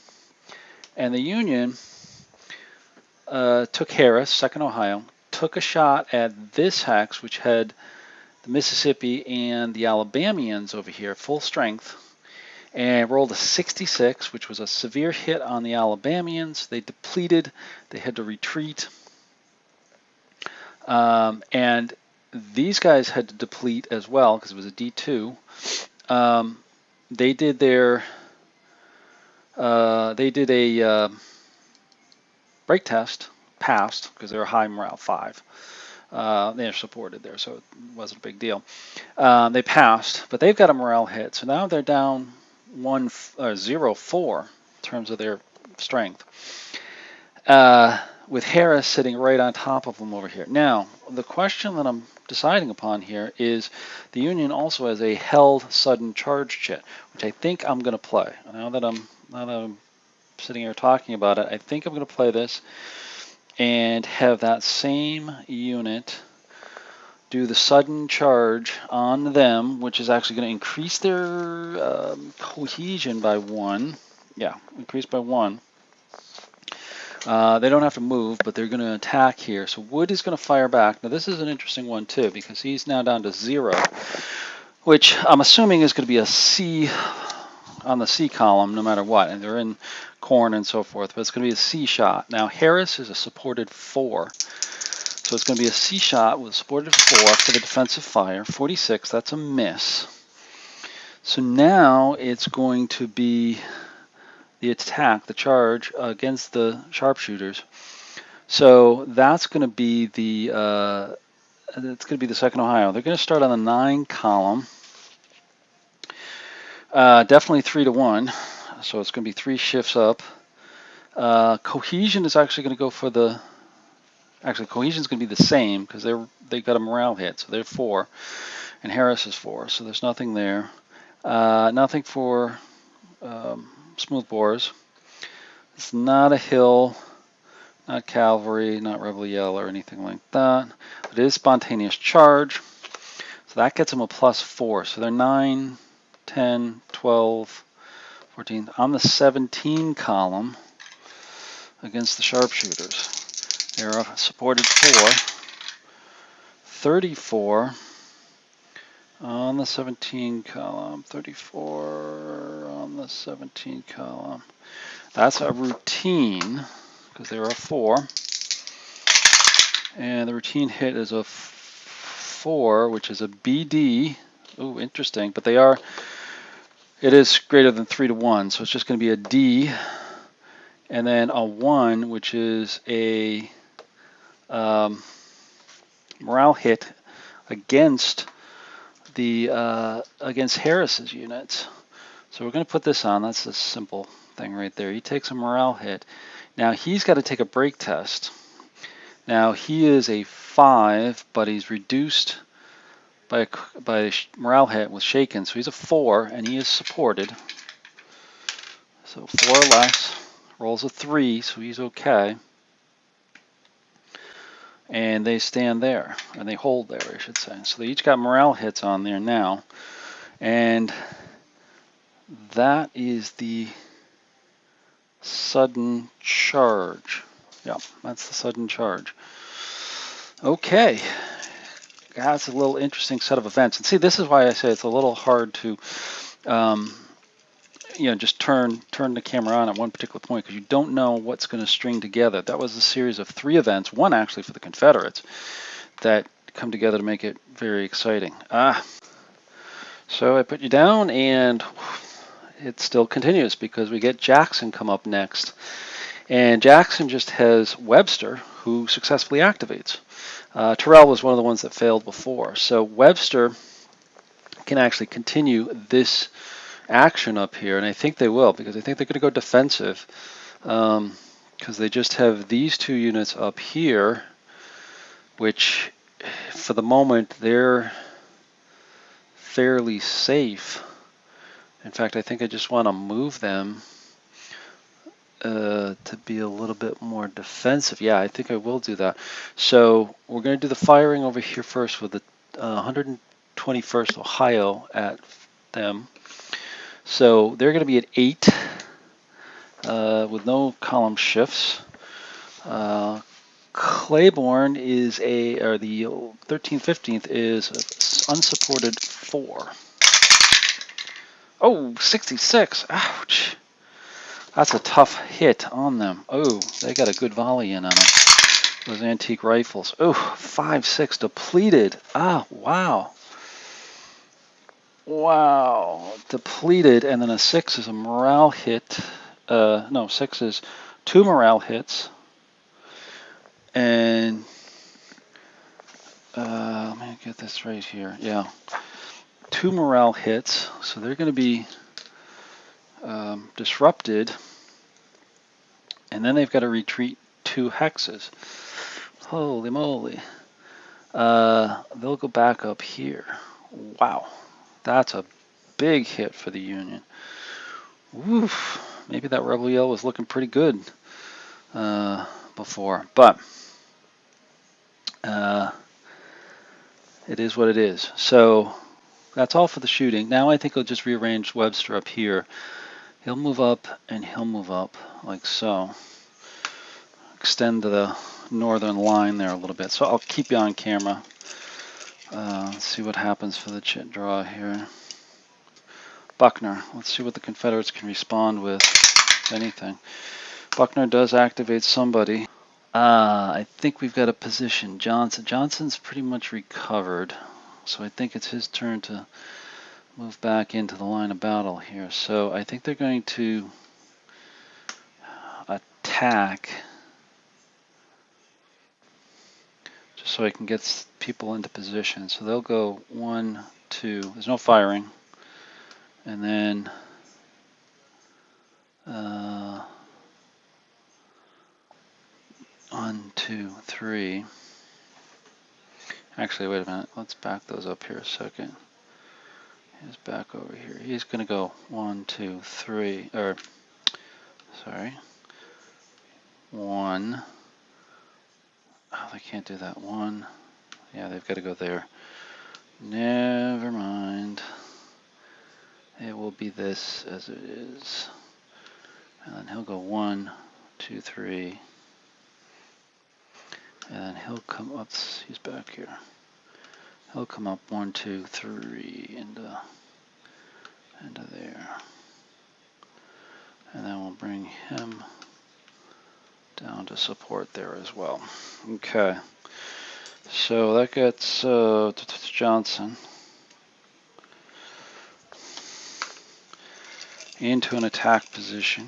Speaker 1: And the Union took Harris, 2nd Ohio, took a shot at this hex, which had the Mississippi and the Alabamians over here, full strength, and rolled a 66, which was a severe hit on the Alabamians. They depleted. They had to retreat. And these guys had to deplete as well because it was a D2. They did a break test, passed because they were high morale 5. They're supported there, so it wasn't a big deal. They passed, but they've got a morale hit, so now they're down 0-4 in terms of their strength. With Harris sitting right on top of them over here. Now, the question that I'm deciding upon here is the Union also has a held sudden charge Chit, which I think I'm going to play. Now that I'm sitting here talking about it, I think I'm going to play this and have that same unit do the sudden charge on them, which is actually going to increase their cohesion by 1. Yeah, increase by 1. They don't have to move, but they're going to attack here. So Wood is going to fire back. Now this is an interesting one too, because he's now down to 0, which I'm assuming is going to be a C on the C column no matter what. And they're in corn and so forth, but it's going to be a C shot. Now Harris is a supported 4. So it's going to be a C shot with supported 4 for the defensive fire. 46, that's a miss. So now it's going to be the attack, the charge against the sharpshooters. So that's going to be the it's going to be the 2nd Ohio. They're going to start on the 9 column. Definitely 3 to 1. So it's going to be 3 shifts up. Cohesion is actually going to go for the. Actually, cohesion is going to be the same because they got a morale hit, so they're 4, and Harris is 4, so there's nothing there. Nothing for smooth bores. It's not a hill, not cavalry, not rebel yell or anything like that. It is spontaneous charge, so that gets them a +4. So they're 9, 10, 12, 14 on the 17 column against the sharpshooters. They're supported 4, 34 on the 17 column, 34 on the 17 column. That's a routine because they were a 4, and the routine hit is a 4, which is a BD. Ooh, interesting, but it is greater than 3 to 1, so it's just going to be a D, and then a 1, which is a morale hit against against Harris's units. So we're going to put this on. That's a simple thing right there. He takes a morale hit. Now he's got to take a break test. Now he is a 5, but he's reduced by a morale hit with shaken. So he's a 4, and he is supported. So 4 or less. Rolls a 3, so he's okay. And they stand there, and they hold there, I should say. So they each got morale hits on there now. And that is the sudden charge. Yep, that's the sudden charge. Okay. That's a little interesting set of events. And see, this is why I say it's a little hard to just turn the camera on at one particular point, because you don't know what's going to string together. That was a series of 3 events, one actually for the Confederates, that come together to make it very exciting. So I put you down, and it still continues because we get Jackson come up next. And Jackson just has Webster, who successfully activates. Terrell was one of the ones that failed before. So Webster can actually continue this action up here, and I think they will, because I think they're going to go defensive, because they just have these 2 units up here, which for the moment they're fairly safe. In fact, I think I just want to move them to be a little bit more defensive. Yeah, I think I will do that. So we're going to do the firing over here first with the 121st Ohio at them. So they're going to be at 8 with no column shifts. Cleburne is or the 13th, 15th is unsupported 4. Oh, 66. Ouch. That's a tough hit on them. Oh, they got a good volley in on them. Those antique rifles. Oh, 5.6 depleted. Wow. Wow. Depleted, and then a 6 is a morale hit. No, 6 is 2 morale hits. And let me get this right here. Yeah. 2 morale hits. So they're going to be disrupted. And then they've got to retreat 2 hexes. Holy moly. They'll go back up here. Wow. That's a big hit for the Union. Woof. Maybe that Rebel Yell was looking pretty good before. But it is what it is. So that's all for the shooting. Now I think I'll just rearrange Webster up here. He'll move up and he'll move up like so. Extend the northern line there a little bit. So I'll keep you on camera. Let's see what happens for the chit draw here. Buckner. Let's see what the Confederates can respond with, if anything. Buckner does activate somebody. I think we've got a position. Johnson's pretty much recovered. So I think it's his turn to move back into the line of battle here. So I think they're going to attack just so I can get people into position. So they'll go 1, 2. There's no firing. And then 1, 2, 3. Actually, wait a minute. Let's back those up here a second. He's back over here. He's going to go 1, 2, 3. Or, sorry. 1. Oh, they can't do that. 1. Yeah, they've got to go there. Never mind. It will be this as it is. And then he'll go 1, 2, 3. And then he'll come up. He's back here. He'll come up 1, 2, 3 into there. And then we'll bring him down to support there as well. Okay. So that gets Johnson into an attack position.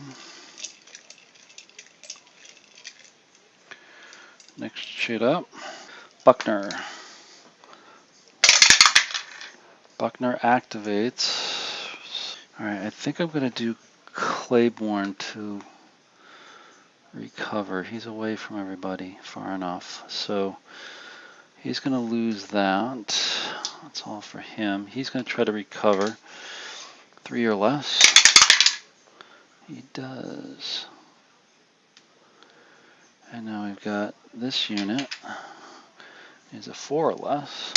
Speaker 1: Next chit up. Buckner. Buckner activates. Alright, I think I'm going to do Cleburne to recover. He's away from everybody far enough. So he's going to lose that. That's all for him. He's going to try to recover 3 or less. He does. And now we've got this unit. He's a 4 or less.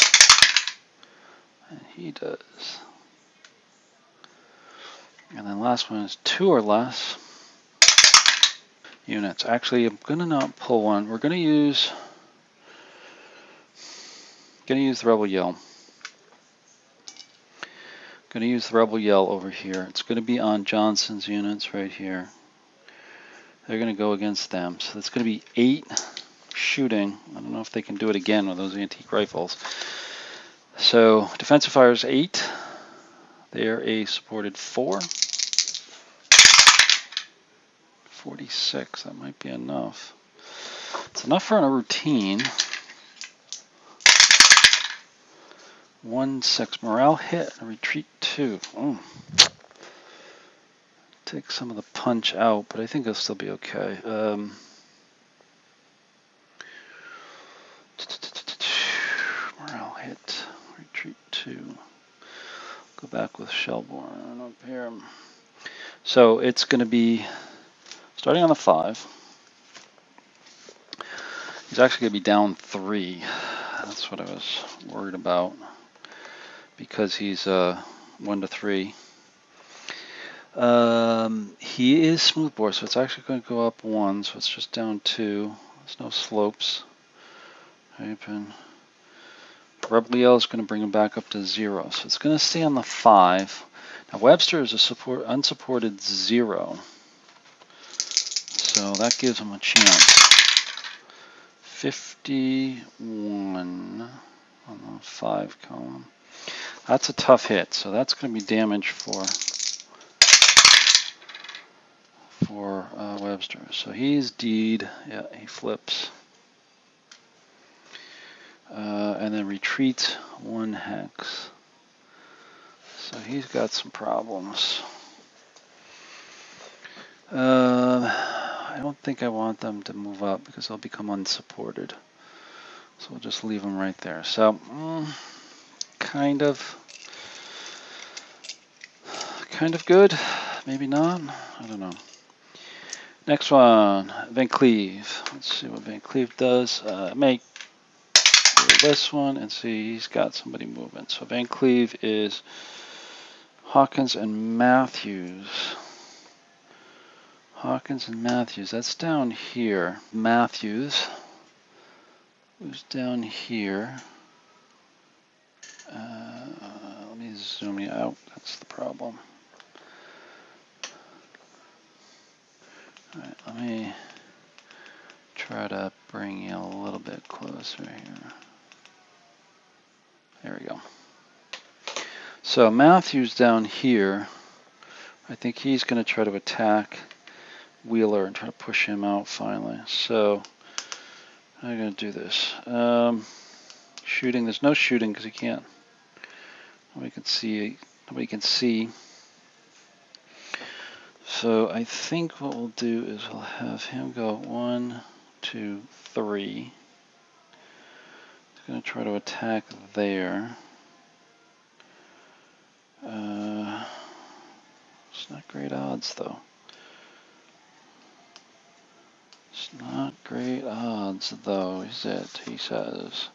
Speaker 1: And he does. And then last one is 2 or less units. Actually, I'm going to not pull one. We're going to use the Rebel Yell. Going to use the Rebel Yell over here. It's going to be on Johnson's units right here. They're going to go against them. So it's going to be 8 shooting. I don't know if they can do it again with those antique rifles. So defensive fire is 8. They're a supported 4. 46, that might be enough. It's enough for a routine. 1, 6, morale hit, and retreat 2. Take some of the punch out, but I think it'll still be okay. Morale hit, retreat 2. Go back with Shelbourne up here. So it's going to be starting on the 5. He's actually going to be down 3. That's what I was worried about, because he's 1 to 3. He is smoothbore, so it's actually going to go up 1, so it's just down 2. There's no slopes. Open. Rebel Yell is going to bring him back up to 0, so it's going to stay on the 5. Now Webster is a unsupported 0, so that gives him a chance. 51 on the 5 column. That's a tough hit, so that's going to be damage for Webster. So he's D'd. Yeah, he flips. And then retreat 1 hex. So he's got some problems. I don't think I want them to move up because they'll become unsupported. So we'll just leave them right there. So, kind of good. Maybe not. I don't know. Next one, Van Cleve. Let's see what Van Cleve does. Make. There we this one and see he's got somebody moving. So Van Cleve is Hawkins and Matthews. Hawkins and Matthews, that's down here. Matthews, who's down here. Let me zoom you out, that's the problem. All right, let me try to bring you a little bit closer here. There we go. So Matthews down here, I think he's going to try to attack Wheeler and try to push him out finally. So I'm going to do this. Shooting, there's no shooting because he can't. Nobody can see. Nobody can see. So I think what we'll do is we'll have him go 1, 2, 3. He's going to try to attack there. It's not great odds though. It's not great odds though, is it? He says.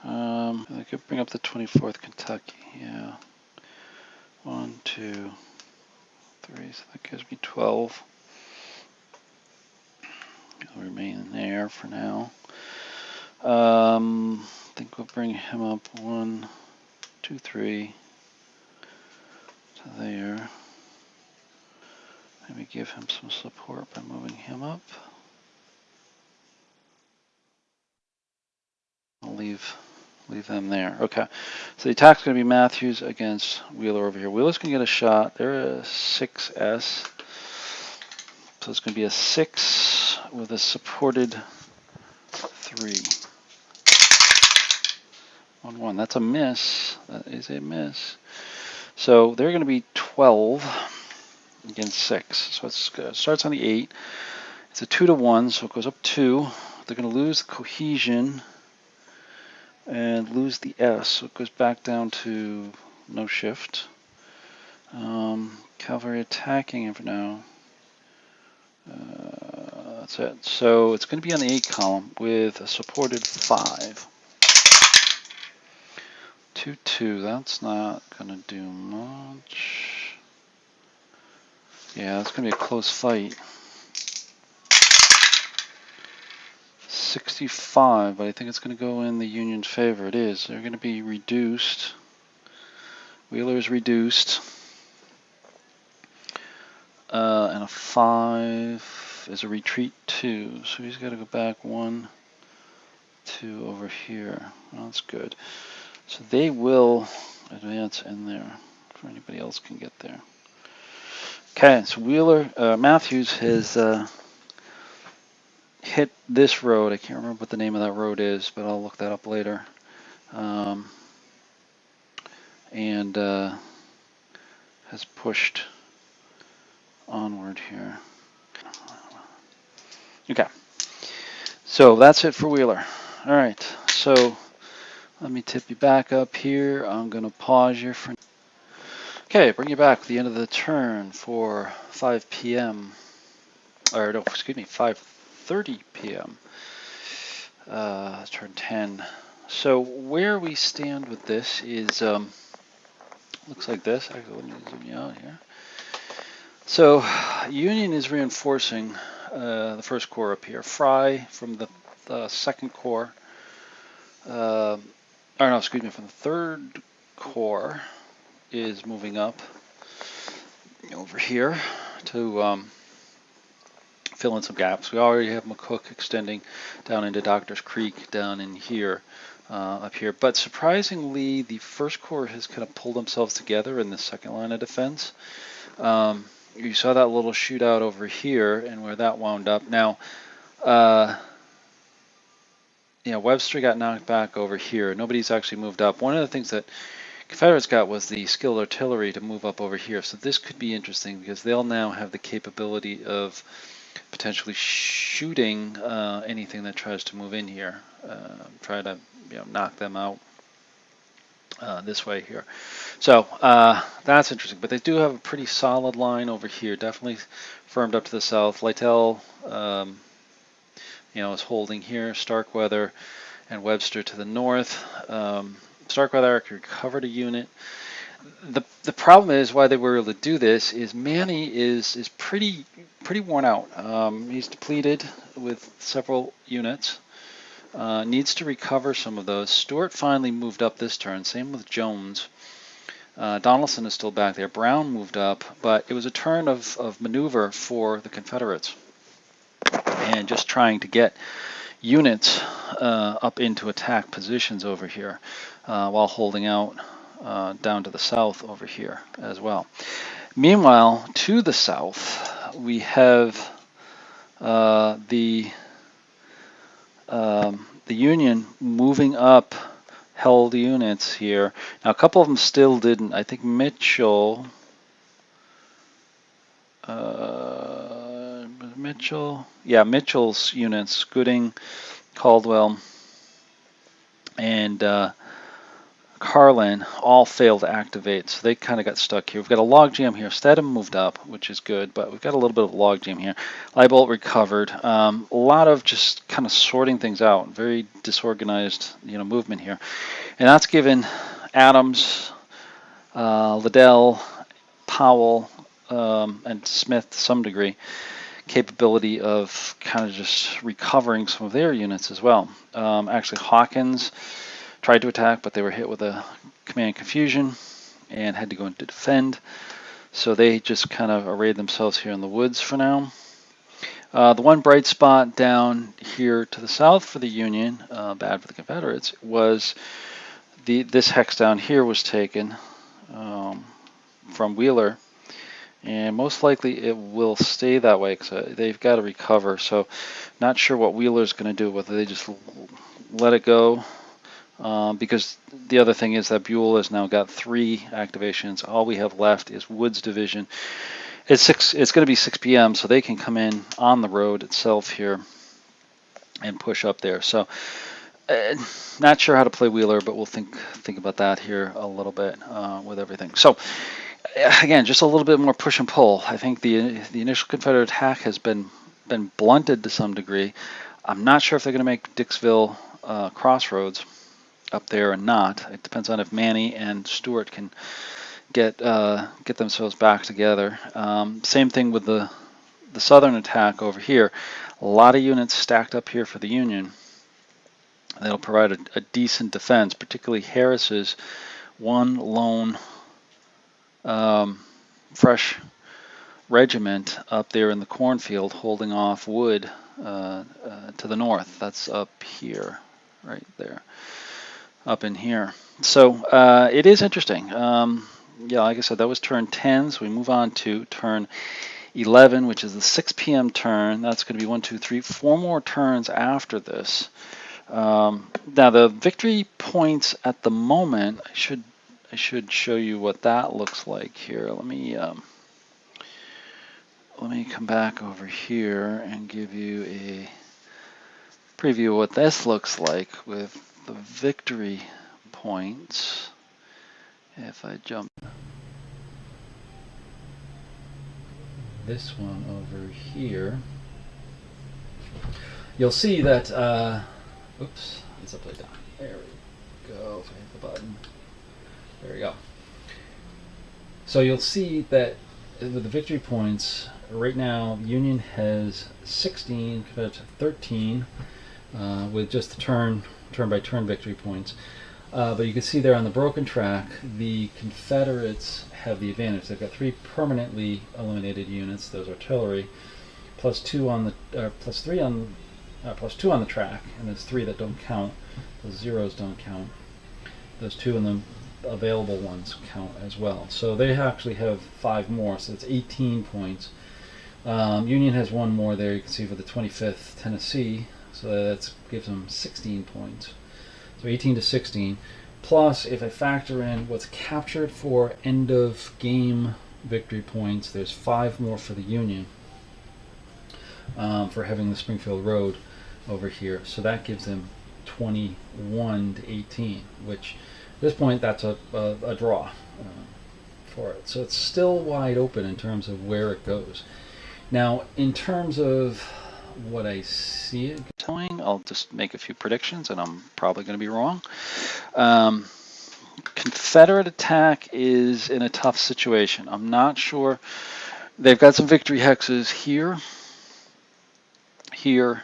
Speaker 1: I could bring up the 24th Kentucky. Yeah. 1, 2, 3. So that gives me 12. He'll remain there for now. I think we'll bring him up 1, 2, 3 to there. Maybe give him some support by moving him up. I'll leave them there. Okay. So the attack's going to be Matthews against Wheeler over here. Wheeler's going to get a shot. They're a 6S. So it's going to be a 6 with a supported 3. 1, 1. That's a miss. That is a miss. So they're going to be 12 against 6. So it starts on the 8. It's a 2 to 1, so it goes up 2. They're going to lose the cohesion and lose the S, so it goes back down to no shift. Cavalry attacking for now. That's it. So it's going to be on the 8 column with a supported 5. 2, 2. That's not going to do much. Yeah, it's going to be a close fight. 65, but I think it's going to go in the Union's favor. It is. They're going to be reduced. Wheeler's reduced. And a 5 is a retreat 2. So he's got to go back 1, 2 over here. Well, that's good. So they will advance in there before anybody else can get there. Okay, so Matthews has hit this road. I can't remember what the name of that road is, but I'll look that up later. And has pushed onward here. Okay, so that's it for Wheeler. All right, so let me tip you back up here. I'm going to pause you for. Okay, bring you back at the end of the turn for 5 p.m. Or no, excuse me, 5:30 p.m. Turn 10. So where we stand with this is looks like this. Actually, let me zoom you out here. So Union is reinforcing the first corps up here. Fry from the second corps. Or no, excuse me, from the third corps is moving up over here to fill in some gaps. We already have McCook extending down into Doctors Creek down in here, up here. But surprisingly, the first corps has kind of pulled themselves together in the second line of defense. You saw that little shootout over here and where that wound up. Now, Webster got knocked back over here. Nobody's actually moved up. One of the things that Confederates got was the skilled artillery to move up over here. So this could be interesting because they'll now have the capability of potentially shooting anything that tries to move in here. Try to knock them out this way here. So that's interesting. But they do have a pretty solid line over here. Definitely firmed up to the south. Lytle is holding here. Starkweather and Webster to the north. Starkweather recovered a unit. The problem is why they were able to do this is Maney is pretty worn out. He's depleted with several units. Needs to recover some of those. Stewart finally moved up this turn. Same with Jones. Donaldson is still back there. Brown moved up, but it was a turn of maneuver for the Confederates, and just trying to get units up into attack positions over here while holding out down to the south over here as well. Meanwhile, to the south, we have the Union moving up held units here. Now, a couple of them still didn't. I think Mitchell, Mitchell's units, Gooding, Caldwell, and Carlin all failed to activate, so they kind of got stuck here. We've got a logjam here. Stedham moved up, which is good, but we've got a little bit of a logjam here. Libolt recovered. A lot of just kind of sorting things out. Very disorganized, movement here, and that's given Adams, Liddell, Powell, and Smith to some degree capability of kind of just recovering some of their units as well. Actually, Hawkins tried to attack, but they were hit with a command confusion and had to go into defend. So they just kind of arrayed themselves here in the woods for now. The one bright spot down here to the south for the Union, bad for the Confederates, was this hex down here was taken from Wheeler. And most likely it will stay that way because they've got to recover. So not sure what Wheeler's going to do, whether they just let it go. Because the other thing is that Buell has now got 3 activations. All we have left is Woods Division. It's going to be 6 p.m., so they can come in on the road itself here and push up there. So not sure how to play Wheeler, but we'll think about that here a little bit with everything. So again, just a little bit more push and pull. I think the initial Confederate attack has been blunted to some degree. I'm not sure if they're going to make Dixville Crossroads up there or not. It depends on if Maney and Stewart can get themselves back together. Same thing with the southern attack over here. A lot of units stacked up here for the Union. That'll provide a decent defense, particularly Harris's one lone fresh regiment up there in the cornfield holding off Wood to the north. That's up here, right there. Up in here. So it is interesting. Yeah, like I said, that was turn 10, so we move on to turn 11, which is the 6 p.m. turn. That's going to be 1, 2, 3, 4 more turns after this. Now the victory points at the moment, I should show you what that looks like here. Let me come back over here and give you a preview of what this looks like with the victory points. If I jump this one over here, you'll see that oops, it's upside down. There we go. If I hit the button, there we go. So you'll see that with the victory points right now, Union has 16 compared to 13 with just the turn by turn victory points. But you can see there on the broken track, the Confederates have the advantage. They've got 3 permanently eliminated units. Those artillery, plus 2 on the plus 2 on the track, and there's 3 that don't count. Those zeros don't count. Those 2 in the available ones count as well. So they actually have 5 more. So it's 18 points. Union has 1 more there. You can see for the 25th Tennessee. So that gives them 16 points. So 18 to 16. Plus, if I factor in what's captured for end of game victory points, there's 5 more for the Union for having the Springfield Road over here. So that gives them 21 to 18, which at this point that's a draw for it. So it's still wide open in terms of where it goes. Now, in terms of what I see it telling. I'll just make a few predictions, and I'm probably going to be wrong. Confederate attack is in a tough situation. I'm not sure. They've got some victory hexes here, here,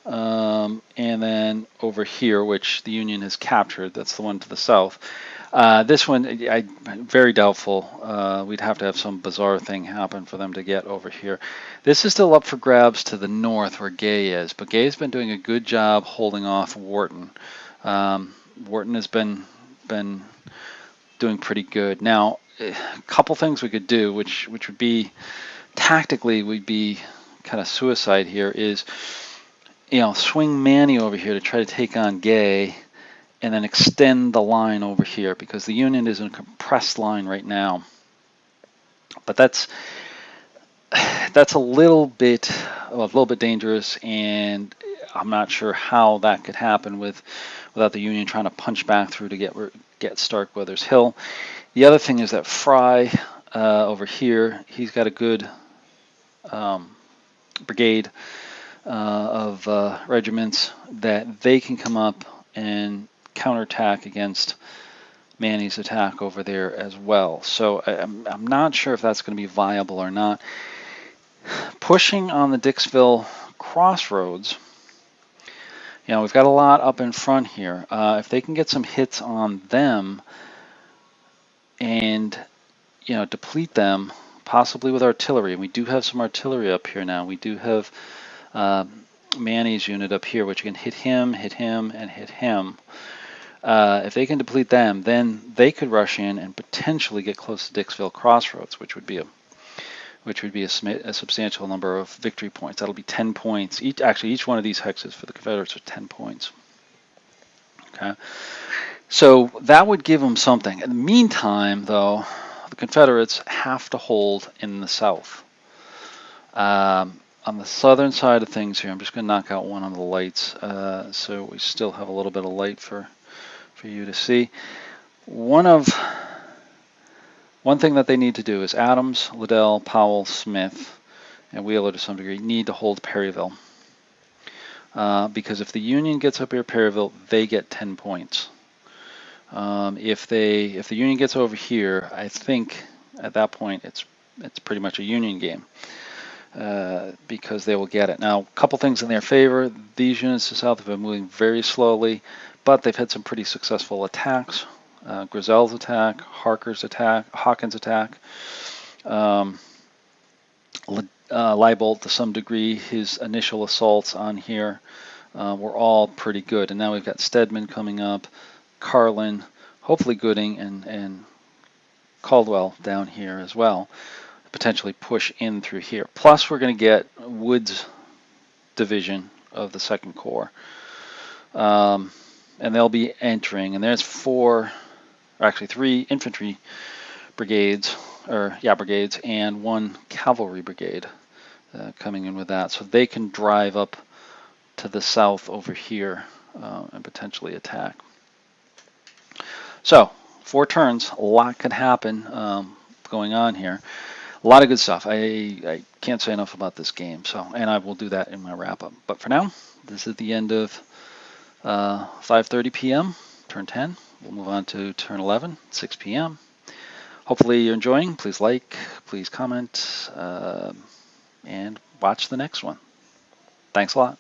Speaker 1: and then over here, which the Union has captured. That's the one to the south. This one, very doubtful. We'd have to have some bizarre thing happen for them to get over here. This is still up for grabs to the north where Gay is, but Gay's been doing a good job holding off Wharton. Wharton has been doing pretty good. Now, a couple things we could do, which would be tactically would be kind of suicide here, is swing Maney over here to try to take on Gay, and then extend the line over here because the Union is in a compressed line right now. But that's a little bit dangerous, and I'm not sure how that could happen without the Union trying to punch back through to get Starkweather's Hill. The other thing is that Fry over here, he's got a good brigade of regiments that they can come up and counterattack against Maney's attack over there as well. So I'm not sure if that's going to be viable or not. Pushing on the Dixville crossroads, we've got a lot up in front here. If they can get some hits on them and deplete them, possibly with artillery. And we do have some artillery up here now. We do have Maney's unit up here, which can hit him, and hit him. If they can deplete them, then they could rush in and potentially get close to Dixville Crossroads, which would be a substantial number of victory points. That'll be 10 points. Each one of these hexes for the Confederates are 10 points. Okay, so that would give them something. In the meantime, though, the Confederates have to hold in the south. On the southern side of things here, I'm just going to knock out one on the lights, so we still have a little bit of light for you to see. One thing that they need to do is Adams, Liddell, Powell, Smith, and Wheeler to some degree need to hold Perryville. Because if the Union gets up here Perryville, they get 10 points. If the Union gets over here, I think at that point it's pretty much a Union game. Because they will get it. Now, a couple things in their favor. These units to the south have been moving very slowly, but they've had some pretty successful attacks. Grizel's attack, Hawkins attack, Libolt to some degree, his initial assaults on here were all pretty good. And now we've got Stedman coming up, Carlin, hopefully Gooding, and Caldwell down here as well. Potentially push in through here. Plus, we're going to get Woods division of the 2nd Corps. And they'll be entering. And there's 3 infantry brigades, and 1 cavalry brigade coming in with that. So they can drive up to the south over here and potentially attack. So, 4 turns. A lot could happen going on here. A lot of good stuff. I can't say enough about this game, and I will do that in my wrap-up. But for now, this is the end of 5:30 p.m., turn 10. We'll move on to turn 11, 6 p.m. Hopefully you're enjoying. Please like, please comment, and watch the next one. Thanks a lot.